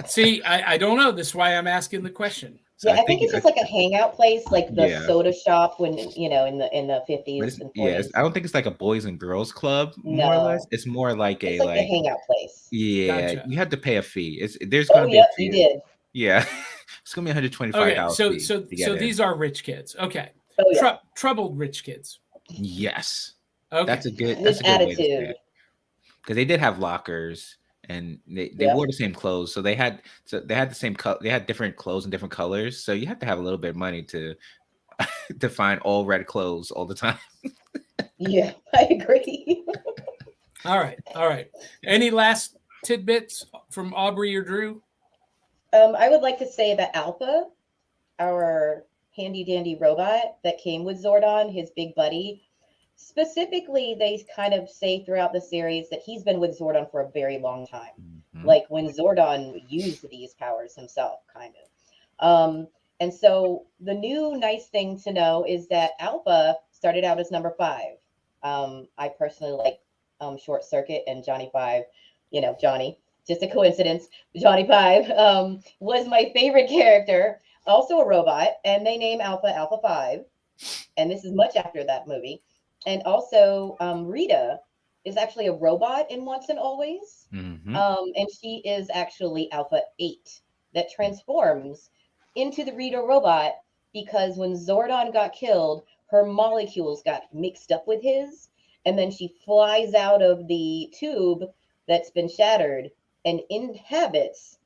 See, I don't know. That's why I'm asking the question. So I think it's just like a hangout place, like the soda shop when in the 50s and 40s. Yeah, I don't think it's like a boys and girls club. More or less, it's more like it's like a hangout place. Yeah, gotcha. You have to pay a fee. There's going to be a fee. You did. Yeah, it's going to be $125. Okay, so these are rich kids. Okay, troubled rich kids. Yes. Okay, that's a good attitude. Because they did have lockers. And they wore the same clothes, so they had the same they had different clothes and different colors. So you have to have a little bit of money to find all red clothes all the time. Yeah, I agree. All right. Any last tidbits from Aubrey or Drew? I would like to say that Alpha, our handy dandy robot that came with Zordon, his big buddy. Specifically, they kind of say throughout the series that he's been with Zordon for a very long time. Mm-hmm. Like when Zordon used these powers himself, kind of. And so the new nice thing to know is that Alpha started out as number 5. I personally like Short Circuit and Johnny 5. Johnny, just a coincidence. Johnny 5 was my favorite character, also a robot, and they name Alpha 5. And this is much after that movie. And also, Rita is actually a robot in Once and Always. Mm-hmm. And she is actually Alpha 8 that transforms into the Rita robot because when Zordon got killed, her molecules got mixed up with his. And then she flies out of the tube that's been shattered and inhabits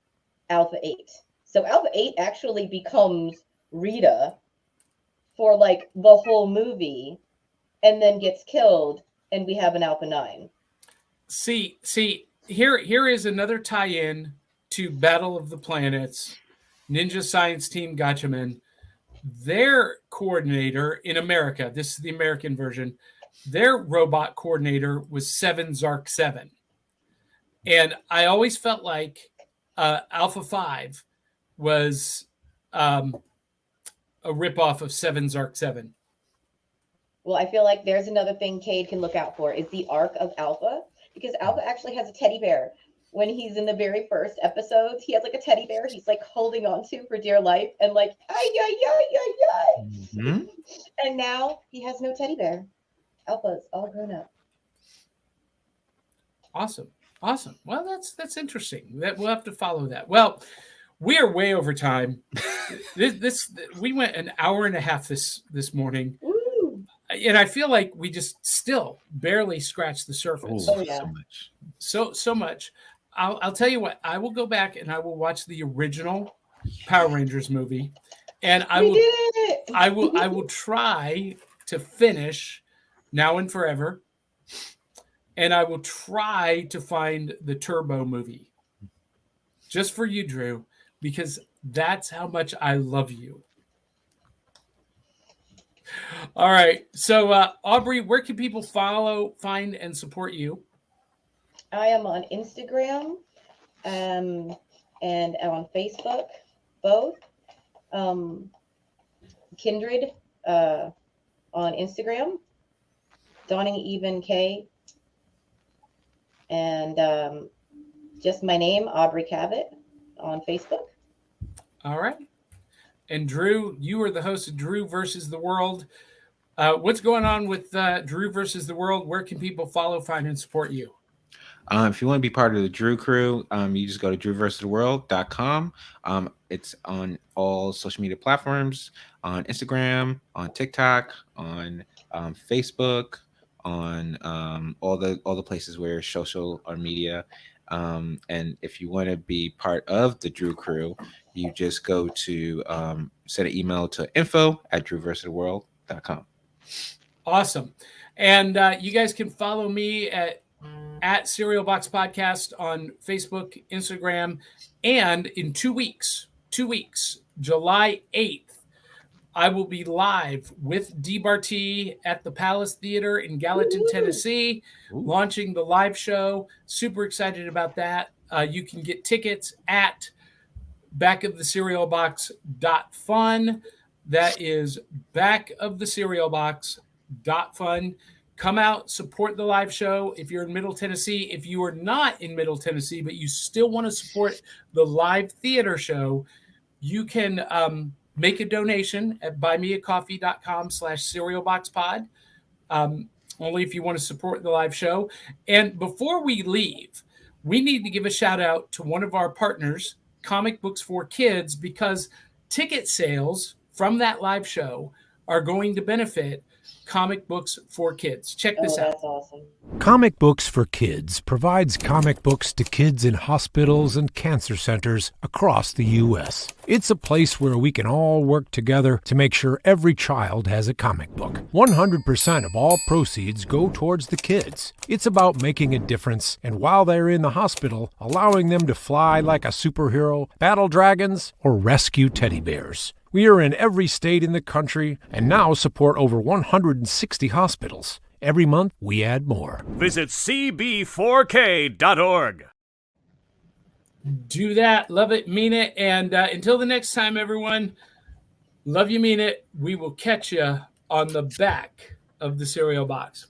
Alpha 8. So Alpha 8 actually becomes Rita for like the whole movie. And then gets killed, and we have an Alpha 9. See, here is another tie-in to Battle of the Planets, Ninja Science Team Gatchaman. Their coordinator in America, this is the American version, their robot coordinator was 7 Zark 7. And I always felt like Alpha 5 was a ripoff of 7 Zark 7. Well, I feel like there's another thing Cade can look out for is the arc of Alpha, because Alpha actually has a teddy bear. When he's in the very first episodes, he has like a teddy bear he's like holding on to for dear life and like, ay. Mm-hmm. And now he has no teddy bear. Alpha's all grown up. Awesome. Well, that's interesting. We'll have to follow that. Well, we are way over time. We went an hour and a half this morning. And I feel like we just still barely scratched the surface. Oh yeah. So much. I'll tell you what, I will go back and I will watch the original Power Rangers movie. And I will try to finish Now and Forever. And I will try to find the Turbo movie. Just for you, Drew, because that's how much I love you. All right. So, Aubrey, where can people follow, find, and support you? I am on Instagram and on Facebook, both. Kindred on Instagram, Dawning Even K, and just my name, Aubrey Cavitt, on Facebook. All right. And Drew, you are the host of Drew versus the World. What's going on with Drew versus the World? Where can people follow, find, and support you? If you want to be part of the Drew crew, you just go to drewversustheworld.com. It's on all social media platforms, on Instagram, on TikTok, on Facebook, on all the places where social or media. And if you want to be part of the Drew crew, you just go to send an email to info@drewversustheworld.com. Awesome. And you guys can follow me at Cereal Box Podcast on Facebook, Instagram, and in 2 weeks, July 8th, I will be live with DBarty at the Palace Theater in Gallatin, Tennessee, launching the live show. Super excited about that. You can get tickets at backofthecerealbox.fun. That is backofthecerealbox.fun. Come out, support the live show. If you're in Middle Tennessee, if you are not in Middle Tennessee, but you still want to support the live theater show, you can make a donation at buymeacoffee.com/cerealboxpod. Only if you want to support the live show. And before we leave, we need to give a shout out to one of our partners, Comic Books for Kids, because ticket sales from that live show are going to benefit Comic Books for Kids. Check this out. That's awesome. Comic Books for Kids provides comic books to kids in hospitals and cancer centers across the U.S. It's a place where we can all work together to make sure every child has a comic book. 100% of all proceeds go towards the kids. It's about making a difference, and while they're in the hospital, allowing them to fly like a superhero, battle dragons, or rescue teddy bears. We are in every state in the country and now support over 160 hospitals. Every month, we add more. Visit cb4k.org. Do that. Love it. Mean it. And until the next time, everyone, love you, mean it. We will catch you on the back of the cereal box.